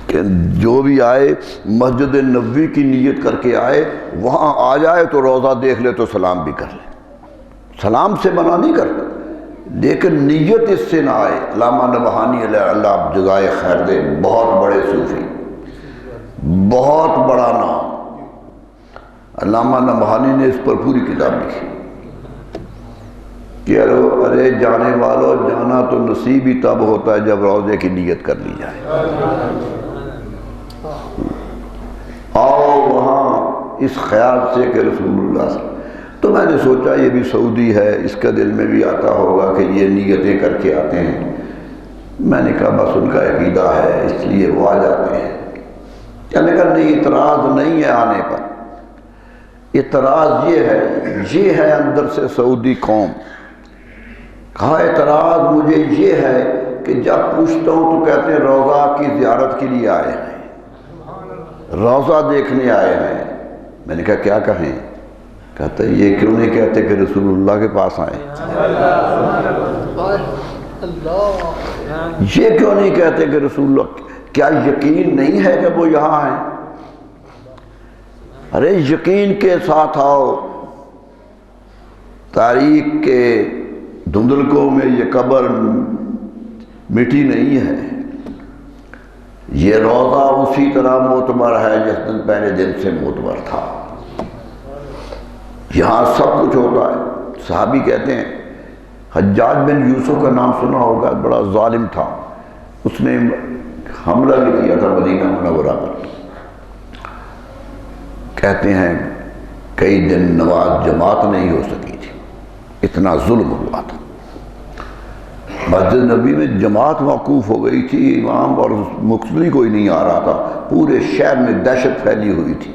کہ جو بھی آئے مسجد نبوی کی نیت کر کے آئے، وہاں آ جائے تو روضہ دیکھ لے تو سلام بھی کر لے۔ سلام سے منع نہیں کرتا، لیکن نیت اس سے نہ آئے۔ علامہ نبہانی علیہ اللہ جزائے خیر دے، بہت بڑے صوفی، بہت بڑا نام، علامہ نبہانی نے اس پر پوری کتاب لکھی کہ ارے جانے والوں، جانا تو نصیب ہی تب ہوتا ہے جب روضے کی نیت کر لی جائے۔ آؤ وہاں اس خیال سے کہ رسول اللہ صلی اللہ علیہ وسلم، تو میں نے سوچا یہ بھی سعودی ہے، اس کا دل میں بھی آتا ہوگا کہ یہ نیتیں کر کے آتے ہیں۔ میں نے کہا بس ان کا عقیدہ ہے اس لیے وہ آ جاتے ہیں۔ میں نے کہا نہیں، اعتراض نہیں ہے آنے پر، اعتراض یہ ہے اندر سے سعودی قوم۔ کہا اعتراض مجھے یہ ہے کہ جب پوچھتا ہوں تو کہتے ہیں روضہ کی زیارت کے لیے آئے ہیں، روضہ دیکھنے آئے ہیں۔ میں نے کہا کیا کہیں؟ کہتا ہے یہ کیوں نہیں کہتے کہ رسول اللہ کے پاس آئیں؟ یہ کیوں نہیں کہتے کہ رسول اللہ، کیا یقین نہیں ہے کہ وہ یہاں ہیں؟ ارے یقین کے ساتھ آؤ، تاریخ کے دھندلکوں میں یہ قبر مٹی نہیں ہے، یہ روضہ اسی طرح معتبر ہے جس دن پہلے دن سے معتبر تھا، یہاں سب کچھ ہوتا ہے۔ صحابی کہتے ہیں حجاج بن یوسف کا نام سنا ہوگا، بڑا ظالم تھا، اس نے حملہ بھی کیا تھا مدینہ منورہ پر۔ کہتے ہیں کئی دن نماز جماعت نہیں ہو سکی تھی، اتنا ظلم ہوا تھا۔ مسجد نبی میں جماعت موقوف ہو گئی تھی، امام اور مقتدی کوئی نہیں آ رہا تھا، پورے شہر میں دہشت پھیلی ہوئی تھی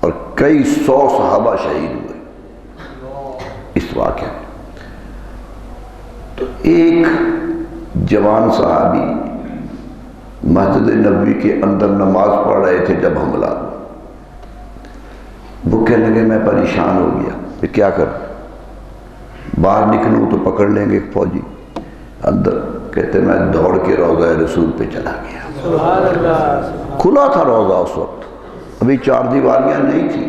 اور کئی 100 صحابہ شہید ہوئے اس واقعے میں۔ تو ایک جوان صحابی مسجد نبوی کے اندر نماز پڑھ رہے تھے جب حملہ، وہ کہنے لگے میں پریشان ہو گیا کہ کیا کروں، باہر نکلوں تو پکڑ لیں گے فوجی، اندر کہتے میں دوڑ کے روضہ رسول پہ چلا گیا۔ کھلا تھا روضہ اس وقت، ابھی 4 دیواریاں نہیں تھی،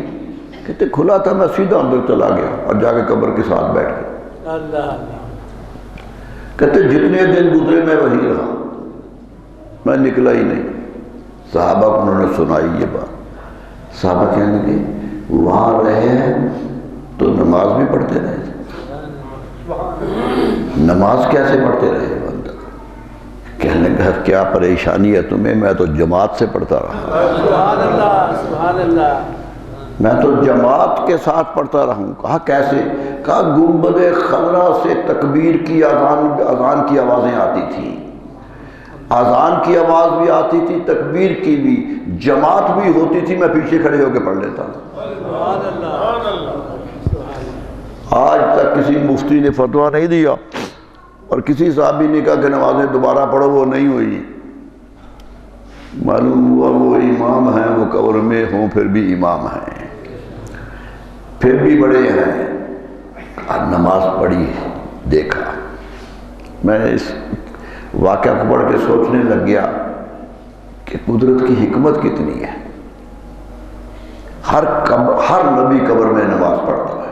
کہتے کھلا تھا، میں سیدھا اندر چلا گیا اور جا کے قبر کے ساتھ بیٹھ گیا۔ کہتے جتنے دن گزرے میں وہی رہا، میں نکلا ہی نہیں۔ صحابہ کو انہوں نے سنائی یہ بات، صحابہ کہنے لگے وہاں رہے ہیں تو نماز بھی پڑھتے رہے، نماز کیسے پڑھتے رہے بندہ؟ کہنے لگا کیا پریشانی ہے تمہیں، میں تو جماعت سے پڑھتا رہا، سبحان اللہ سبحان اللہ، میں تو جماعت کے ساتھ پڑھتا رہوں۔ کہا کیسے؟ کہا گنبد خضرا سے تکبیر کی اذان کی آوازیں آتی تھیں، اذان کی آواز بھی آتی تھی، تکبیر کی بھی، جماعت بھی ہوتی تھی، میں پیچھے کھڑے ہو کے پڑھ لیتا تھا۔ آج تک کسی مفتی نے فتویٰ نہیں دیا اور کسی صحابی نے کہا کہ نمازیں دوبارہ پڑھو، وہ نہیں ہوئی۔ معلوم ہوا وہ امام ہیں، وہ قبر میں ہوں پھر بھی امام ہیں، پھر بھی بڑے ہیں۔ نماز پڑھی، دیکھا، میں اس واقعہ کو پڑھ کے سوچنے لگ گیا کہ قدرت کی حکمت کتنی ہے۔ ہر نبی قبر میں نماز پڑھتا ہے،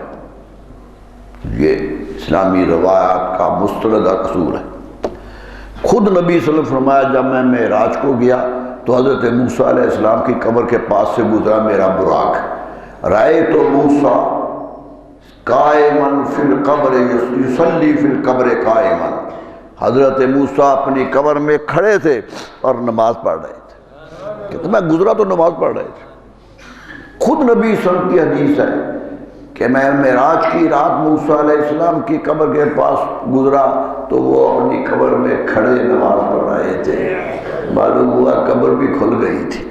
یہ اسلامی روایات کا مستند اصول ہے۔ خود نبی صلی اللہ علیہ وسلم فرمایا جب میں معراج کو گیا تو حضرت موسیٰ علیہ السلام کی قبر کے پاس سے گزرا میرا براق، رأیت موسیٰ قائما فی القبر یصلی فی القبر قائما، حضرت موسیٰ اپنی قبر میں کھڑے تھے اور نماز پڑھ رہے تھے، کہ میں گزرا تو نماز پڑھ رہے تھے۔ خود نبی صلی اللہ علیہ وسلم کی حدیث ہے کہ میں معراج کی رات موسیٰ علیہ السلام کی قبر کے پاس گزرا تو وہ اپنی قبر میں کھڑے نماز پڑھ رہے تھے۔ معلوم ہوا قبر بھی کھل گئی تھی،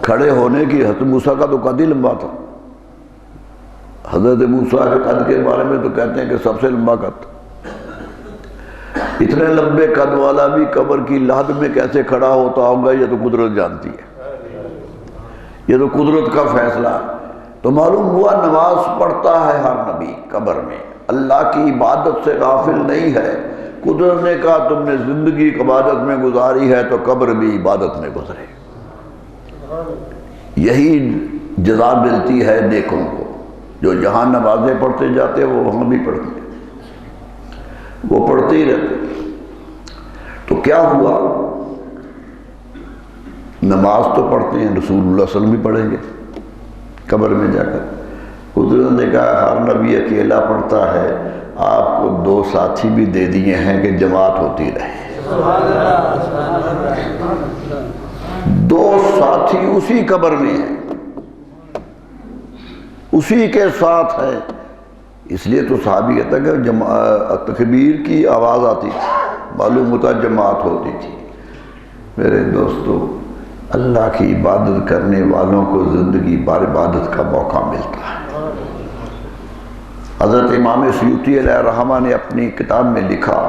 کھڑے ہونے کی۔ حضرت موسیٰ کا تو قد ہی لمبا تھا، حضرت موسیٰ کے قد کے بارے میں تو کہتے ہیں کہ سب سے لمبا قد، اتنے لمبے قد والا بھی قبر کی لحد میں کیسے کھڑا ہوتا ہوگا یہ تو قدرت جانتی ہے، یہ تو قدرت کا فیصلہ ہے۔ تو معلوم ہوا نماز پڑھتا ہے ہر نبی قبر میں، اللہ کی عبادت سے غافل نہیں ہے۔ قدرت نے کہا تم نے زندگی عبادت میں گزاری ہے تو قبر بھی عبادت میں گزرے، یہی جزا ملتی ہے نیکوں کو۔ جو جہاں نمازیں پڑھتے جاتے وہ وہاں بھی پڑھتے، وہ پڑھتے ہی رہتے۔ تو کیا ہوا؟ نماز تو پڑھتے ہیں، رسول اللہ صلی اللہ علیہ وسلم بھی پڑھیں گے قبر میں جا کر۔ حضور نے کہا ہر نبی اکیلا پڑھتا ہے، آپ کو 2 ساتھی بھی دے دیے ہیں کہ جماعت ہوتی رہے۔ سبحان اللہ، سبحان اللہ۔ 2 ساتھی اسی قبر میں ہیں، اسی کے ساتھ ہے۔ اس لیے تو صحابی کہتا ہے کہ تکبیر کی آواز آتی تھی، معلوم ہوتا جماعت ہوتی تھی۔ میرے دوستو، اللہ کی عبادت کرنے والوں کو زندگی بھر عبادت کا موقع ملتا ہے۔ حضرت امام سیوطی علیہ الرحمہ نے اپنی کتاب میں لکھا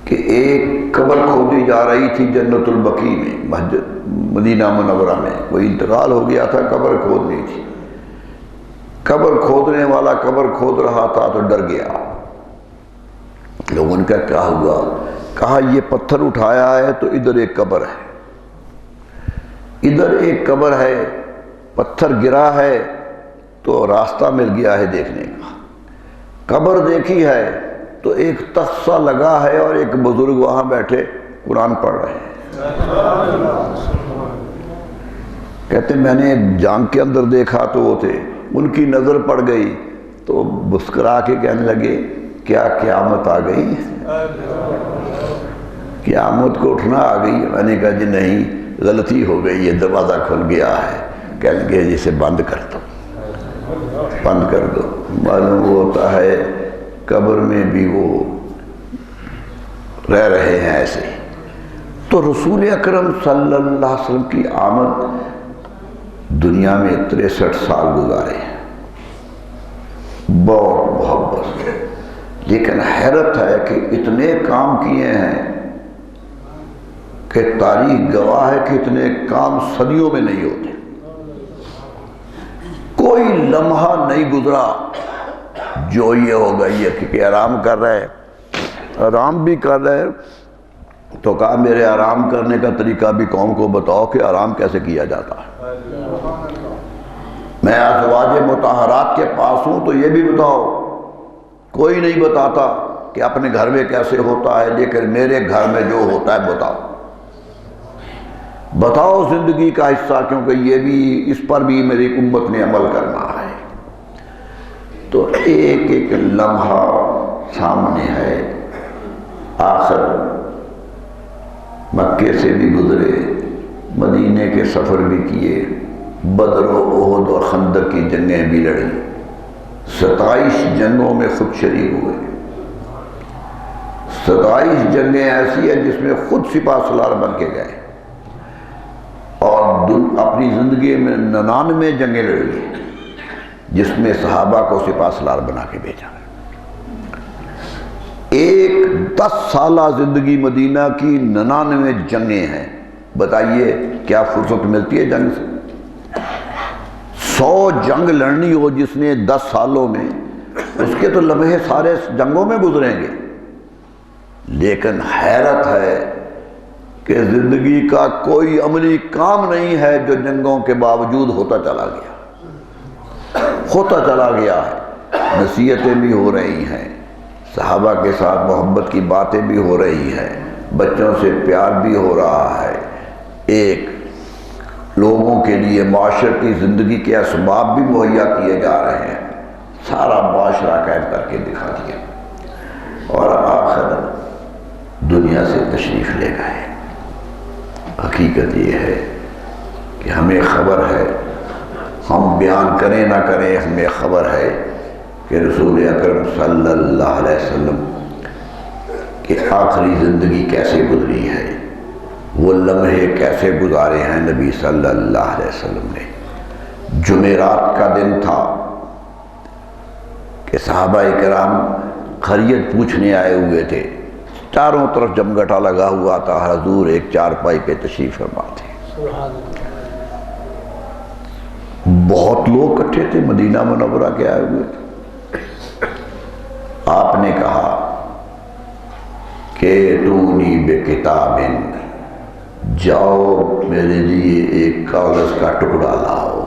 کہ ایک قبر کھودی جا رہی تھی جنت البقیع میں، مسجد مدینہ منورہ میں، کوئی انتقال ہو گیا تھا، قبر کھودنی تھی۔ قبر کھودنے والا قبر کھود رہا تھا تو ڈر گیا۔ لوگوں نے کہا کیا ہوا؟ کہا یہ پتھر اٹھایا ہے تو ادھر ایک قبر ہے، ادھر ایک قبر ہے، پتھر گرا ہے تو راستہ مل گیا ہے دیکھنے کا۔ قبر دیکھی ہے تو ایک تخت لگا ہے اور ایک بزرگ وہاں بیٹھے قرآن پڑھ رہے ہیں۔ کہتے میں نے جانگ کے اندر دیکھا تو وہ تھے، ان کی نظر پڑ گئی تو مسکرا کے کہنے لگے کیا قیامت آ گئی؟ قیامت کو اٹھنا آ گئی؟ میں نے کہا جی نہیں، غلطی ہو گئی، یہ دروازہ کھل گیا ہے۔ کہنے لگے جسے بند کر دو، بند کر دو۔ معلوم ہوتا ہے قبر میں بھی وہ رہ رہے ہیں ایسے ہی۔ تو رسول اکرم صلی اللہ علیہ وسلم کی آمد دنیا میں 63 سال گزارے ہیں، بہت محبت، لیکن حیرت ہے کہ اتنے کام کیے ہیں کہ تاریخ گواہ ہے کہ اتنے کام صدیوں میں نہیں ہوتے۔ کوئی لمحہ نہیں گزرا جو یہ ہو گئی ہے کہ آرام کر رہے، آرام بھی کر رہے۔ تو کہا میرے آرام کرنے کا طریقہ بھی قوم کو بتاؤ کہ آرام کیسے کیا جاتا ہے۔ میں ازواج مطہرات کے پاس ہوں تو یہ بھی بتاؤ۔ کوئی نہیں بتاتا کہ اپنے گھر میں کیسے ہوتا ہے، لیکن میرے گھر میں جو ہوتا ہے بتاؤ، بتاؤ زندگی کا حصہ، کیونکہ یہ بھی، اس پر بھی میری امت نے عمل کرنا ہے۔ تو ایک ایک لمحہ سامنے ہے۔ آخر مکے سے بھی گزرے، مدینے کے سفر بھی کیے، بدر و احد اور خندق کی جنگیں بھی لڑی، 27 جنگوں میں خود شریک ہوئے۔ 27 جنگیں ایسی ہیں جس میں خود سپہ سالار بن کے گئے، اور اپنی زندگی میں 99 جنگیں لڑی جس میں صحابہ کو سپہ سالار بنا کے بھیجا۔ ایک 10 سالہ زندگی مدینہ کی 99 جنگیں ہیں۔ بتائیے کیا فرصت ملتی ہے جنگ سے؟ 100 جنگ لڑنی ہو جس نے 10 سالوں میں، اس کے تو لمحے سارے جنگوں میں گزریں گے۔ لیکن حیرت ہے کہ زندگی کا کوئی عملی کام نہیں ہے جو جنگوں کے باوجود ہوتا چلا گیا، ہوتا چلا گیا ہے۔ نصیحتیں بھی ہو رہی ہیں، صحابہ کے ساتھ محبت کی باتیں بھی ہو رہی ہیں، بچوں سے پیار بھی ہو رہا ہے، ایک لوگوں کے لیے معاشرتی زندگی کے اسباب بھی مہیا کیے جا رہے ہیں، سارا معاشرہ قائم کر کے دکھا دیا، اور آخر دنیا سے تشریف لے گئے۔ حقیقت یہ ہے کہ ہمیں خبر ہے، ہم بیان کریں نہ کریں، ہمیں خبر ہے کہ رسول اکرم صلی اللہ علیہ وسلم کی آخری زندگی کیسے گزری ہے، وہ لمحے کیسے گزارے ہیں نبی صلی اللہ علیہ وسلم نے۔ جمعرات کا دن تھا کہ صحابہ کرام خیریت پوچھنے آئے ہوئے تھے، چاروں طرف جمگٹا لگا ہوا تھا، حضور ایک چارپائی پہ تشریف فرما تھے۔ بہت لوگ اکٹھے تھے، مدینہ منورہ کے آئے ہوئے تھے۔ آپ نے کہا کہ اتونی بکتاب، جاؤ میرے لیے ایک کاغذ کا ٹکڑا لاؤ۔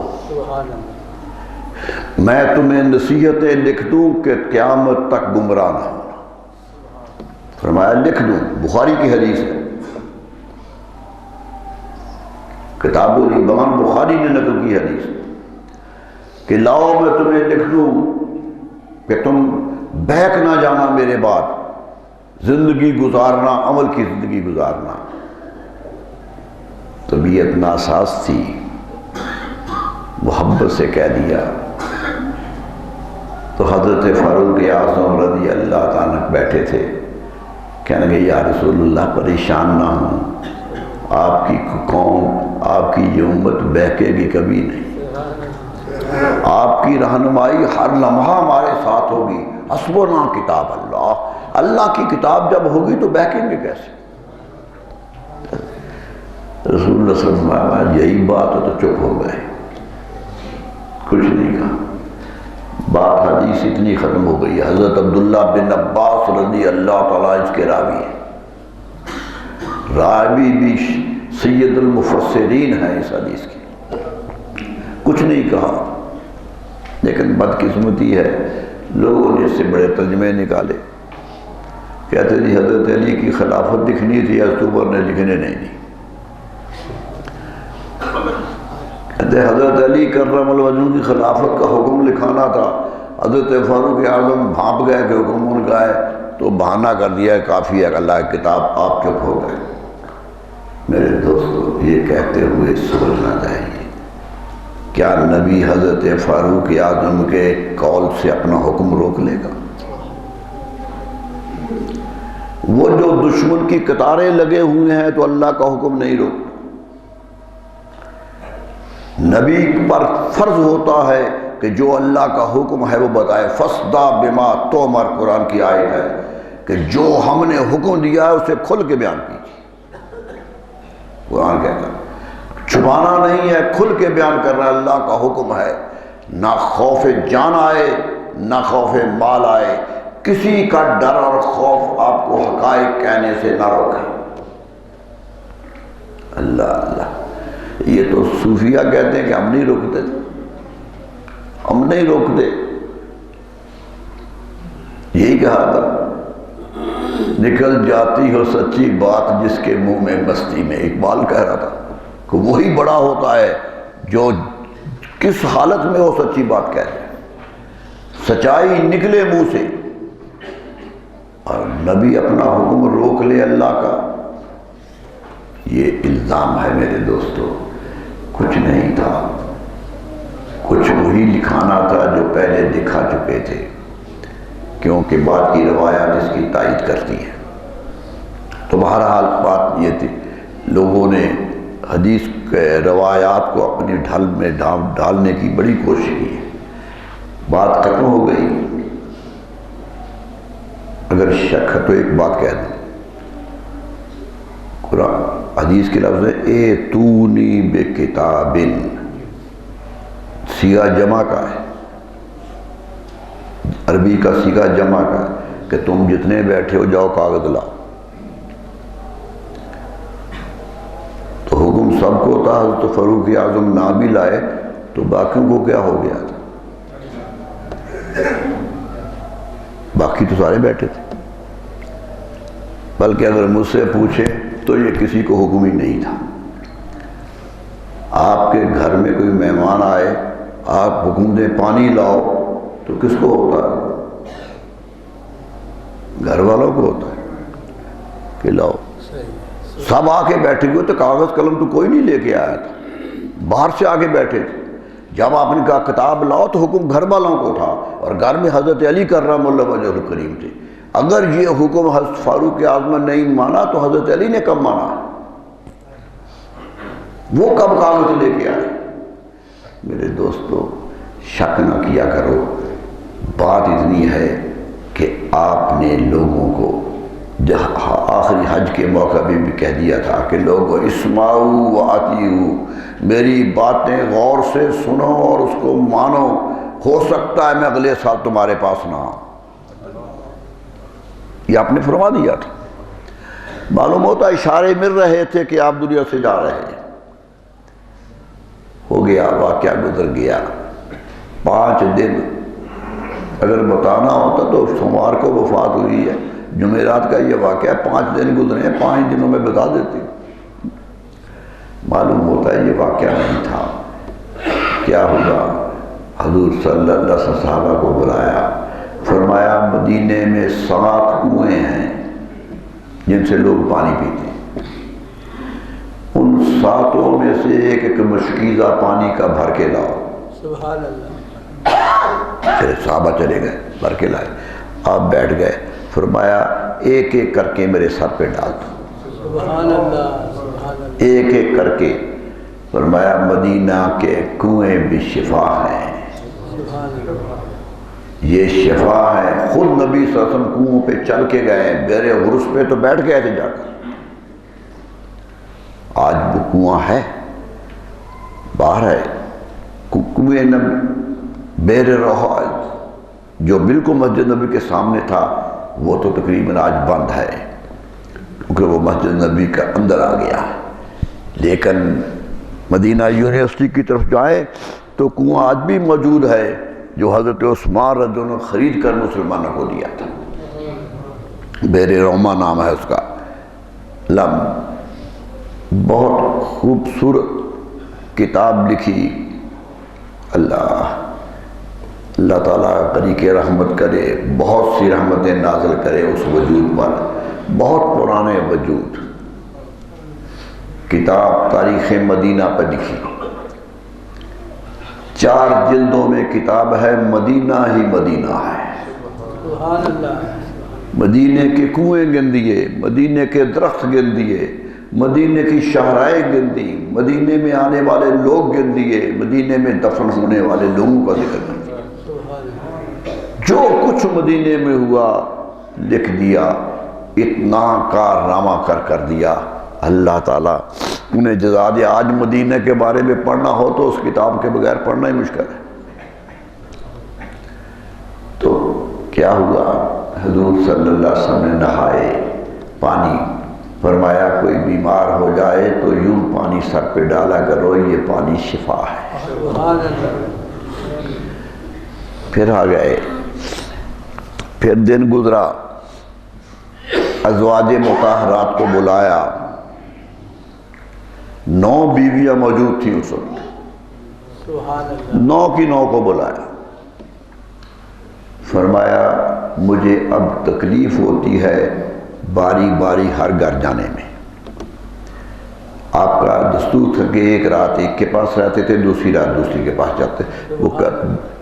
میں تمہیں نصیحتیں لکھ دوں کہ قیامت تک گمراہ نہ ہونا۔ فرمایا لکھ دوں، بخاری کی حدیث ہے، کتاب الایمان بخاری نے نقل کی حدیث کہ لاؤ میں تمہیں لکھ دوں کہ تم بہک نہ جانا میرے بعد، زندگی گزارنا، عمل کی زندگی گزارنا۔ طبیعت ناساز تھی، محبت سے کہہ دیا تو حضرت فاروق اعظم رضی اللہ تعالیٰ بیٹھے تھے، کہنے لگے یا رسول اللہ پریشان نہ ہوں، آپ کی قوم، آپ کی یہ امت بہکے گی کبھی نہیں، آپ کی رہنمائی ہر لمحہ ہمارے ساتھ ہوگی، حسبنا کتاب اللہ، اللہ کی کتاب جب ہوگی تو بہکیں گے کیسے؟ رسول اللہ صلی اللہ علیہ وسلم یہی بات ہے تو چپ ہو گئے، کچھ نہیں کہا۔ بات حدیث اتنی ختم ہو گئی۔ حضرت عبداللہ بن عباس رضی اللہ تعالیٰ اس کے راوی ہیں، راوی بھی سید المفسرین ہیں اس حدیث کی، کچھ نہیں کہا، لیکن بدقسمتی ہے لوگوں نے اس سے بڑے ترجمے نکالے، کہتے جی حضرت علی کی خلافت دکھنی تھی، اکتوبر نے لکھنے نہیں دی، کہتے حضرت علی کرم الوجہ کی خلافت کا حکم لکھانا تھا، حضرت فاروق اعظم بھانپ گئے کہ حکم ان کا ہے تو بہانہ کر دیا ہے، کافی ہے اللہ کی کتاب، آپ چپ ہو گئے۔ میرے دوستو یہ کہتے ہوئے سوچنا چاہیے، کیا نبی حضرت فاروق اعظم کے قول سے اپنا حکم روک لے گا؟ وہ جو دشمن کی قطاریں لگے ہوئے ہیں تو اللہ کا حکم نہیں روکتا۔ نبی پر فرض ہوتا ہے کہ جو اللہ کا حکم ہے وہ بتائے، فَاصْدَعْ بِمَا تُؤْمَرُ، قرآن کی آیت ہے کہ جو ہم نے حکم دیا ہے اسے کھل کے بیان کیجیے۔ قرآن کہتا ہے چھپانا نہیں ہے، کھل کے بیان کرنا ہے، اللہ کا حکم ہے، نہ خوف جان آئے نہ خوف مال آئے، کسی کا ڈر اور خوف آپ کو حقائق کہنے سے نہ روکے۔ اللہ اللہ، یہ تو صوفیہ کہتے ہیں کہ ہم نہیں روکتے، ہم نہیں روکتے، یہی کہا تھا نکل جاتی ہو سچی بات جس کے منہ میں مستی میں، اقبال کہہ رہا تھا کہ وہی بڑا ہوتا ہے جو کس حالت میں وہ سچی بات کہہ رہے، سچائی نکلے منہ سے، اور نبی اپنا حکم روک لے اللہ کا، یہ الزام ہے میرے دوستو۔ کچھ نہیں تھا، کچھ وہی لکھانا تھا جو پہلے دکھا چکے تھے، کیونکہ بعد کی روایات اس کی تائید کرتی ہیں۔ تو بہرحال بات یہ تھی، لوگوں نے حدیث کے روایات کو اپنی ڈھل میں ڈالنے کی بڑی کوشش کی ہے، بات ختم ہو گئی۔ اگر شک ہے تو ایک بات کہہ دوں، قرآن حدیث کے لفظ ہے ایتونی بکتاب، سیغہ جمع کا ہے، عربی کا سیغہ جمع کا ہے کہ تم جتنے بیٹھے ہو جاؤ کاغذ لاؤ، تو حکم سب کو تھا، حضرت فاروق اعظم نہ بھی لائے تو باقیوں کو کیا ہو گیا تھا، باقی تو سارے بیٹھے تھے۔ بلکہ اگر مجھ سے پوچھے تو یہ کسی کو حکم ہی نہیں تھا۔ آپ کے گھر میں کوئی مہمان آئے، آپ حکم دیں پانی لاؤ تو کس کو ہوتا ہے؟ گھر والوں کو ہوتا ہے کہ لاؤ، سب آ کے بیٹھے ہوئے تو کاغذ قلم تو کوئی نہیں لے کے آیا تھا، باہر سے آ کے بیٹھے تھے۔ جب آپ نے کہا کتاب لاؤ تو حکم گھر والوں کو تھا، اور گھر میں حضرت علی کرم اللہ وجہ الکریم تھے۔ اگر یہ حکم حضرت فاروق اعظم نے نہیں مانا تو حضرت علی نے کب مانا؟ وہ کب کاغذ لے کے آئے؟ میرے دوستو شک نہ کیا کرو، بات اتنی ہے کہ آپ نے لوگوں کو آخری حج کے موقع پہ بھی کہہ دیا تھا کہ لوگو اسمعوا واطیعوا، میری باتیں غور سے سنو اور اس کو مانو، ہو سکتا ہے میں اگلے سال تمہارے پاس نہ آؤں، یہ آپ نے فرما دیا تھا۔ معلوم ہوتا اشارے مل رہے تھے کہ آپ دنیا سے جا رہے ہیں، ہو گیا، واقعہ گزر گیا، 5 دن اگر بتانا ہوتا تو سوموار کو وفات ہوئی ہے، جمعرات کا یہ واقعہ 5 دن گزرے ہیں، 5 دنوں میں بتا دیتی. معلوم ہوتا ہے یہ واقعہ نہیں تھا. کیا ہوا؟ حضور صلی اللہ علیہ وسلم صحابہ کو بلایا، فرمایا مدینے میں 7 کنویں ہیں جن سے لوگ پانی پیتے ہیں، ان 7 میں سے ایک مشکیزہ پانی کا بھر کے لاؤ. سبحان اللہ. پھر صحابہ چلے گئے، بھر کے لائے. آپ بیٹھ گئے، فرمایا ایک ایک کر کے میرے سر پہ ڈال دو. سبحان اللہ. سبحان اللہ. ایک ایک کر کے. فرمایا مدینہ کے کنویں بھی شفا ہیں. سبحان اللہ. یہ شفا ہے. خود نبی صلی اللہ علیہ وسلم کنویں پہ چل کے گئے، بیر غرس پہ تو بیٹھ گئے تھے جا کر. آج وہ کنواں ہے، باہر ہے. کنویں بیر روحا جو بالکل مسجد نبی کے سامنے تھا وہ تو تقریباً آج بند ہے کیونکہ وہ مسجد نبی کا اندر آ گیا. لیکن مدینہ یونیورسٹی کی طرف جائیں تو کنواں آج بھی موجود ہے جو حضرت عثمان رضی اللہ عنہ نے خرید کر مسلمانوں کو دیا تھا. بیر روما نام ہے اس کا. بہت خوبصورت کتاب لکھی. اللہ تعالیٰ قریق رحمت کرے، بہت سی رحمتیں نازل کرے اس وجود پر. بہت پرانے وجود. کتاب تاریخ مدینہ پر لکھی، 4 جلدوں میں کتاب ہے. مدینہ ہی مدینہ ہے. سبحان اللہ. مدینے کے کنویں گن دیے، مدینے کے درخت گن دیے، مدینے کی شاہراہیں گن دی، مدینے میں آنے والے لوگ گن دیے، مدینے میں دفن ہونے والے لوگوں کا ذکر کر دیا. جو کچھ مدینے میں ہوا لکھ دیا. اتنا کارنامہ کر دیا. اللہ تعالیٰ انہیں جزا دیا. آج مدینہ کے بارے میں پڑھنا ہو تو اس کتاب کے بغیر پڑھنا ہی مشکل ہے. تو کیا ہوا؟ حضور صلی اللہ علیہ وسلم نے نہائے پانی. فرمایا کوئی بیمار ہو جائے تو یوں پانی سر پہ ڈالا کرو، یہ پانی شفا ہے. سبحان اللہ. پھر آ گئے. پھر دن گزرا، ازواج مطہرات کو بلایا. 9 بیویاں موجود تھیں اس وقت. سبحان اللہ. 9 کی 9 کو بلایا. فرمایا مجھے اب تکلیف ہوتی ہے باری باری ہر گھر جانے میں. آپ کا دستور تھا کہ ایک رات ایک کے پاس رہتے تھے، دوسری رات دوسری کے پاس جاتے. وہ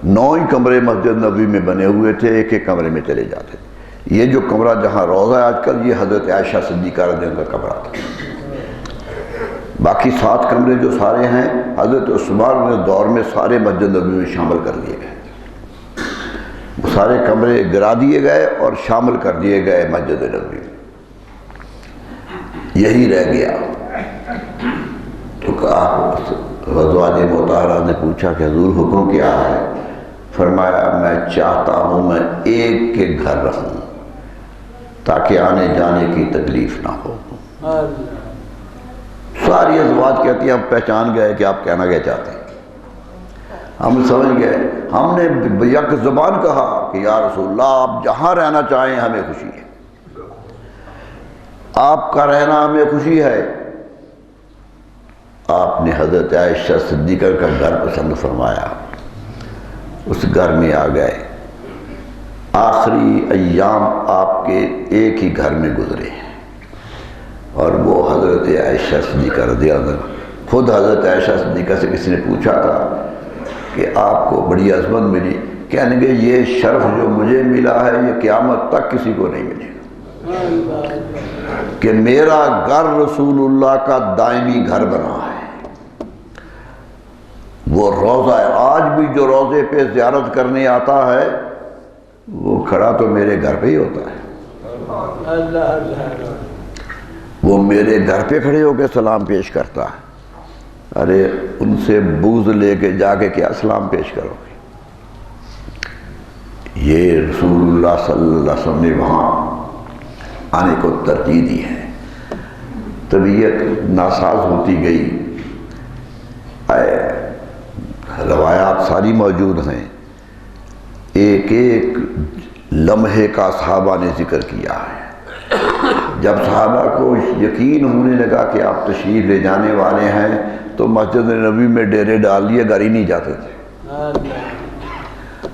9 ہی کمرے مسجد نبوی میں بنے ہوئے تھے، ایک ایک کمرے میں چلے جاتے. یہ جو کمرہ جہاں روضہ ہے آج کل، یہ حضرت عائشہ صدیقہ رضی اللہ عنہا کا کمرہ تھا. باقی 7 کمرے جو سارے ہیں حضرت عثمان کے دور میں سارے مسجد نبوی میں شامل کر دیے گئے. وہ سارے کمرے گرا دیے گئے اور شامل کر دیے گئے مسجد نبوی میں. یہی رہ گیا. تو کہا، ازواج مطہرہ نے پوچھا کہ حضور حکم کیا ہے؟ فرمایا میں چاہتا ہوں میں ایک کے گھر رہوں تاکہ آنے جانے کی تکلیف نہ ہو. ساری ازواج کہتی ہیں ہم پہچان گئے کہ آپ کہنا کیا چاہتے ہیں. ہم سمجھ گئے. ہم نے یک زبان کہا کہ یا رسول اللہ آپ جہاں رہنا چاہیں ہمیں خوشی ہے، آپ کا رہنا ہمیں خوشی ہے. آپ نے حضرت عائشہ صدیقہ کا گھر پسند فرمایا. اس گھر میں آ گئے. آخری ایام آپ کے ایک ہی گھر میں گزرے ہیں اور وہ حضرت عائشہ صدیقہ رضی اللہ عنہا. خود حضرت عائشہ صدیقہ سے کسی نے پوچھا تھا کہ آپ کو بڑی عظمت ملی. کہنے گے یہ شرف جو مجھے ملا ہے یہ قیامت تک کسی کو نہیں ملے گا کہ میرا گھر رسول اللہ کا دائمی گھر بنا ہے. وہ روضہ ہے. آج بھی جو روضے پہ زیارت کرنے آتا ہے وہ کھڑا تو میرے گھر پہ ہی ہوتا ہے. وہ میرے گھر پہ کھڑے ہو کے سلام پیش کرتا ہے. ارے ان سے بغض لے کے جا کے کیا سلام پیش کرو گے؟ یہ رسول اللہ صلی اللہ علیہ وسلم نے وہاں آنے کو ترجیح دی ہے. طبیعت ناساز ہوتی گئی. روایات ساری موجود ہیں، ایک ایک لمحے کا صحابہ نے ذکر کیا ہے۔ جب صحابہ کو یقین ہونے لگا کہ آپ تشریف لے جانے والے ہیں تو مسجد نبوی میں ڈیرے ڈال لیے، گھر ہی نہیں جاتے تھے۔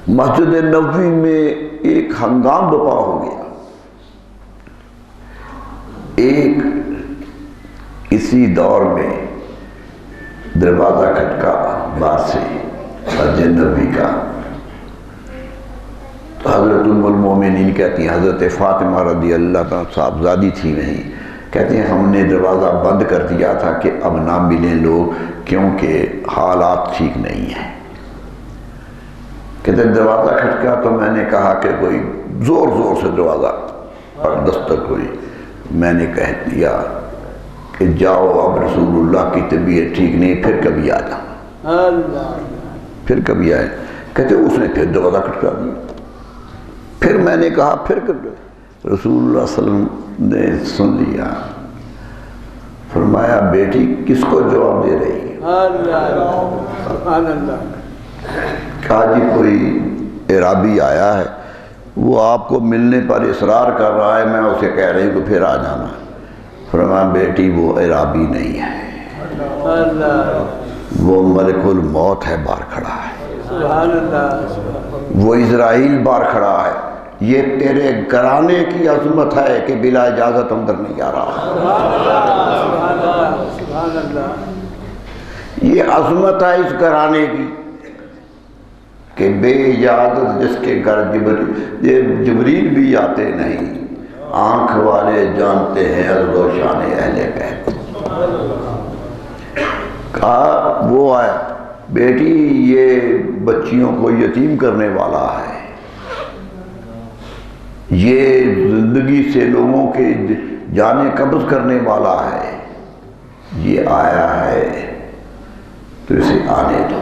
مسجد نبوی میں ایک ہنگام بپا ہو گیا۔ ایک اسی دور میں دروازہ کھٹکا باہر سے مسجد نبوی کا، تو حضرت ام المومنین کہتی ہیں، حضرت فاطمہ رضی اللہ تعالیٰ صاحبزادی تھی نہیں، کہتے ہیں ہم نے دروازہ بند کر دیا تھا کہ اب نہ ملیں لوگ کیونکہ حالات ٹھیک نہیں ہیں۔ کہتے ہیں دروازہ کھٹکا تو میں نے کہا کہ کوئی زور زور سے دروازہ پر دستک ہوئی، میں نے کہہ دیا کہ جاؤ اب رسول اللہ کی طبیعت ٹھیک نہیں، پھر کبھی آ جانا، پھر کبھی آئے۔ کہتے اس نے پھر دروازہ کھٹکا دیا، پھر میں نے کہا پھر رسول اللہ صلی اللہ علیہ وسلم نے سن لیا، فرمایا بیٹی کس کو جواب دے رہی ہے؟ کہا جی کوئی عرابی آیا ہے، وہ آپ کو ملنے پر اصرار کر رہا ہے، میں اسے کہہ رہی ہوں کہ پھر آ جانا۔ فرمایا بیٹی وہ عرابی نہیں ہے، وہ ملک الموت ہے، باہر کھڑا ہے، وہ اسرائیل باہر کھڑا ہے، یہ تیرے گھرانے کی عظمت ہے کہ بلا اجازت اندر نہیں آ رہا، یہ عظمت ہے اس گھرانے کی کہ بے اجازت جس کے گھر جبریل بھی آتے نہیں، آنکھ والے جانتے ہیں عرض و شان اہل بیت۔ کہا وہ آیا بیٹی یہ بچیوں کو یتیم کرنے والا ہے، یہ زندگی سے لوگوں کے جانیں قبض کرنے والا ہے، یہ آیا ہے تو اسے آنے دو،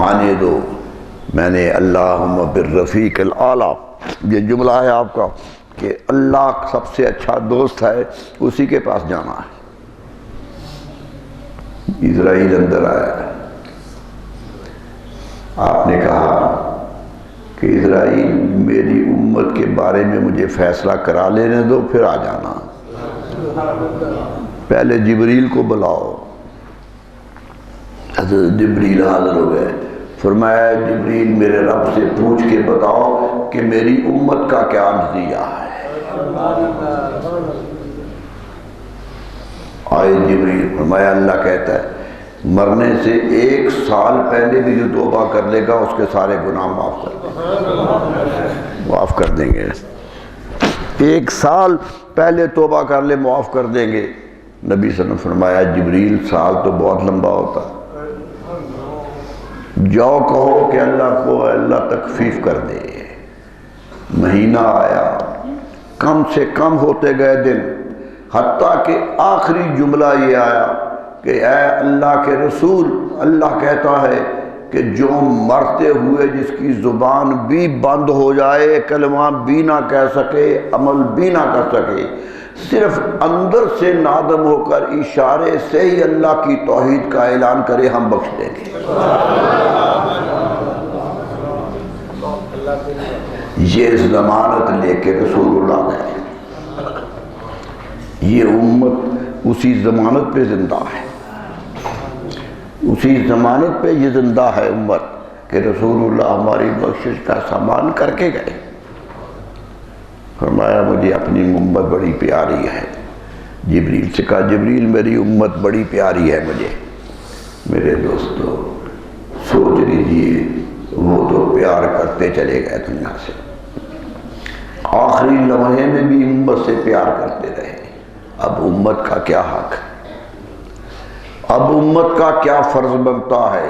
آنے دو۔ میں نے اللہم بالرفیق الاعلیٰ، یہ جملہ ہے آپ کا کہ اللہ سب سے اچھا دوست ہے، اسی کے پاس جانا ہے۔ اسرائیل اندر آیا، آپ نے کہا کہ اسرائیل میری امت کے بارے میں مجھے فیصلہ کرا لینے دو پھر آ جانا، پہلے جبریل کو بلاؤ۔ حضرت جبریل حاضر ہو گئے، فرمایا جبریل میرے رب سے پوچھ کے بتاؤ کہ میری امت کا کیا نتیجہ ہے۔ آئے جبریل، فرمایا اللہ کہتا ہے مرنے سے 1 سال پہلے بھی جو توبہ کر لے گا اس کے سارے گناہ معاف کر دیں گے۔ 1 سال پہلے توبہ کر لے معاف کر دیں گے۔ نبی صلی اللہ علیہ وسلم فرمایا جبریل سال تو بہت لمبا ہوتا، جاؤ کہو کہ اللہ کو اللہ تخفیف کر دے۔ مہینہ آیا، کم سے کم ہوتے گئے دن، حتیٰ کہ آخری جملہ یہ آیا کہ اے اللہ کے رسول، اللہ کہتا ہے کہ جو مرتے ہوئے جس کی زبان بھی بند ہو جائے، کلمہ بھی نہ کہہ سکے، عمل بھی نہ کر سکے، صرف اندر سے نادم ہو کر اشارے سے ہی اللہ کی توحید کا اعلان کرے، ہم بخش دیں گے۔ یہ ضمانت لے کے رسول اللہ گئے، یہ امت اسی ضمانت پہ زندہ ہے، اسی ضمانت پہ یہ زندہ ہے امت کہ رسول اللہ ہماری بخشش کا سامان کر کے گئے۔ فرمایا مجھے اپنی امت بڑی پیاری ہے۔ جبریل سے کہا جبریل میری امت بڑی پیاری ہے مجھے۔ میرے دوستو سوچ لیجئے، وہ تو پیار کرتے چلے گئے دنیا سے، آخری لمحے میں بھی امت سے پیار کرتے رہے۔ اب امت کا کیا حق ہے، اب امت کا کیا فرض بنتا ہے؟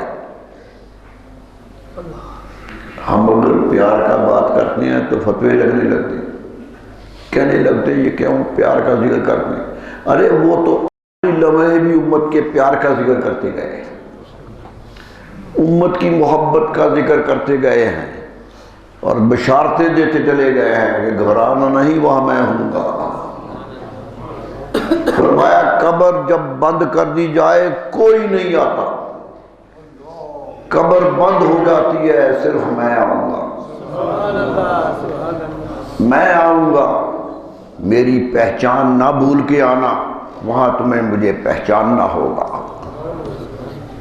ہم اگر پیار کا بات کرتے ہیں تو فتوے لگنے لگتے ہیں، کہنے لگتے ہیں یہ کیوں پیار کا ذکر کرتے ہیں؟ ارے وہ تو لمحے بھی امت کے پیار کا ذکر کرتے گئے، امت کی محبت کا ذکر کرتے گئے ہیں اور بشارتیں دیتے چلے گئے ہیں کہ گھبرانا نہیں، وہاں میں ہوں گا۔ فرمایا قبر جب بند کر دی جائے کوئی نہیں آتا، قبر بند ہو جاتی ہے، صرف میں آؤں گا، سبحان اللہ سبحان اللہ میں آؤں گا، میری پہچان نہ بھول کے آنا، وہاں تمہیں مجھے پہچاننا ہوگا،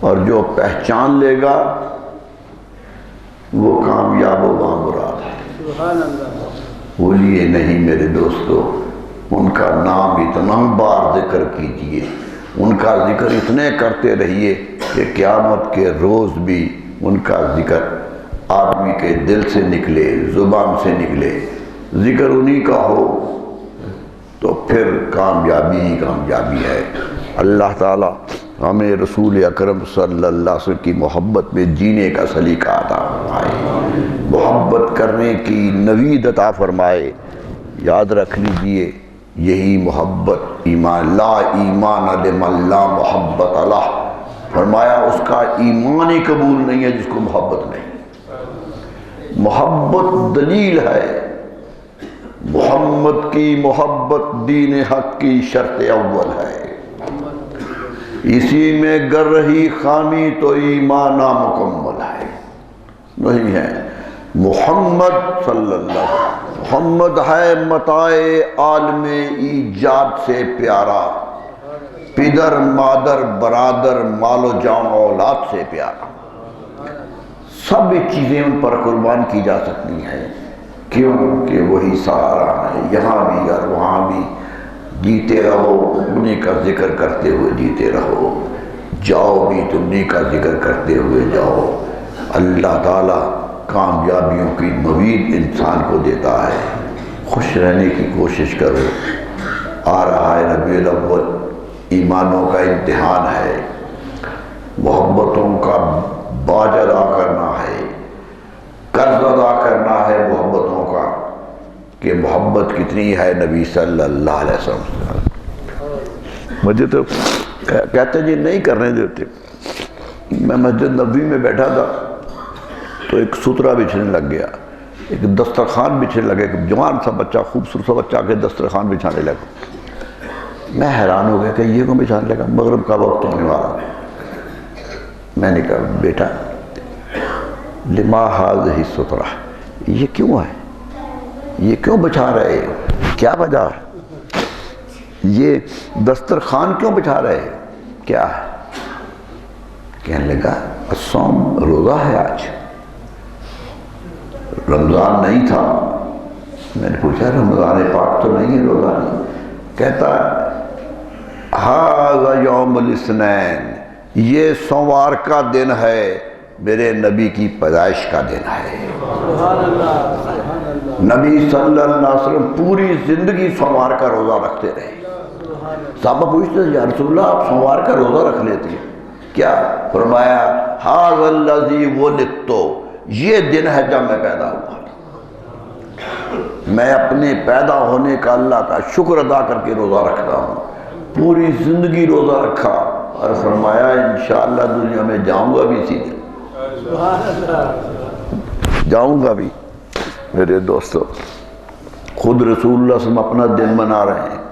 اور جو پہچان لے گا وہ کامیاب و بامراد ہے۔ سبحان اللہ بولیے نہیں میرے دوستو، ان کا نام اتنا بار ذکر کیجئے، ان کا ذکر اتنے کرتے رہیے کہ قیامت کے روز بھی ان کا ذکر آدمی کے دل سے نکلے، زبان سے نکلے، ذکر انہی کا ہو تو پھر کامیابی ہی کامیابی ہے۔ اللہ تعالی ہمیں رسول اکرم صلی اللہ علیہ وسلم کی محبت میں جینے کا سلیقہ عطا فرمائے، محبت کرنے کی نوید عطا فرمائے۔ یاد رکھ لیجئے یہی محبت ایمان، لا ایمان لمن لا محبت اللہ، فرمایا اس کا ایمان ہی قبول نہیں ہے جس کو محبت نہیں۔ محبت دلیل ہے، محمد کی محبت دین حق کی شرط اول ہے، اسی میں گر رہی خامی تو ایمان نامکمل ہے، نہیں ہے۔ محمد صلی اللہ علیہ وسلم، محمد ہے متاع عالم ایجاد سے پیارا، پدر مادر برادر مال و جان اولاد سے پیارا، سب چیزیں ان پر قربان کی جا سکتی ہیں، کیوں کہ وہی سہارا ہے، یہاں بھی اور وہاں بھی۔ جیتے رہو انہی کا ذکر کرتے ہوئے جیتے رہو، جاؤ بھی تو انہی کا ذکر کرتے ہوئے جاؤ۔ اللہ تعالیٰ کامیابیوں کی مزید انسان کو دیتا ہے، خوش رہنے کی کوشش کرو۔ آ رہا ہے ربیع الاول، ایمانوں کا امتحان ہے، محبتوں کا باج ادا کرنا ہے، قرض ادا کرنا ہے محبتوں کا، کہ محبت کتنی ہے نبی صلی اللہ علیہ وسلم۔ مجھے تو کہتے جی نہیں کرنے دیتے۔ میں مسجد نبوی میں بیٹھا تھا تو ایک سترہ بچھنے لگ گیا، ایک دسترخوان بچھنے لگا، ایک جوان سا بچہ، خوبصورت سا بچہ کے دسترخوان بچھانے لگا۔ میں حیران ہو گیا کہ یہ کیوں بچھانے لگا، مغرب کا وقت ہونے والا۔ میں نے کہا بیٹا لما ھذہ السترہ، یہ کیوں ہے، یہ کیوں بچھا رہے ہو، کیا وجہ ہے، یہ دسترخوان کیوں بچھا رہے ہو، کیا ہے؟ کہنے لگا الصوم، روزہ ہے آج، رمضان نہیں تھا۔ میں نے پوچھا رمضان پاک تو نہیں ہے، روزہ نہیں۔ کہتا ھذا یوم الاثنین، یہ سوموار کا دن ہے، میرے نبی کی پیدائش کا دن ہے۔ سبحان اللہ سبحان اللہ نبی صلی اللہ علیہ وسلم پوری زندگی سوموار کا روزہ رکھتے رہے۔ صحابہ پوچھتے ہیں یا رسول اللہ آپ سوموار کا روزہ رکھ لیتے ہیں کیا؟ فرمایا ھذا الذی ولدت، یہ دن ہے جب میں پیدا ہوا، میں اپنے پیدا ہونے کا اللہ کا شکر ادا کر کے روزہ رکھتا ہوں۔ پوری زندگی روزہ رکھا اور فرمایا انشاءاللہ دنیا میں جاؤں گا بھی اسی دن، سبحان اللہ جاؤں گا بھی۔ میرے دوستو خود رسول اللہ صلی اللہ علیہ وسلم اپنا دن منا رہے ہیں،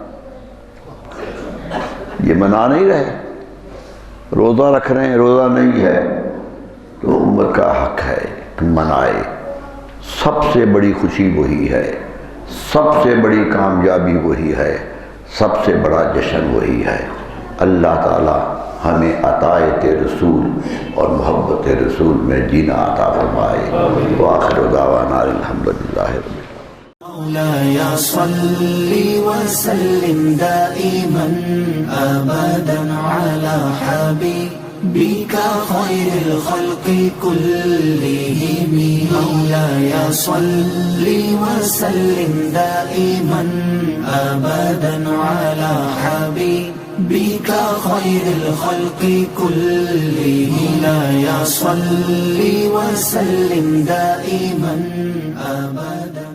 یہ منا نہیں رہے، روزہ رکھ رہے ہیں، روزہ نہیں ہے تو امت کا حق ہے کہ منائے۔ سب سے بڑی خوشی وہی ہے، سب سے بڑی کامیابی وہی ہے، سب سے بڑا جشن وہی ہے۔ اللہ تعالی ہمیں عطائے رسول اور محبت رسول میں جینا عطا فرمائے۔ وآخر دعوانا الحمدللہ رب العالمین۔ مولاي صل وسلم دائما أبدا على حبيبك خير الخلق كلهم، مولاي صل وسلم دائما أبدا على حبيبك خير الخلق كلهم، مولاي صل وسلم دائما أبدا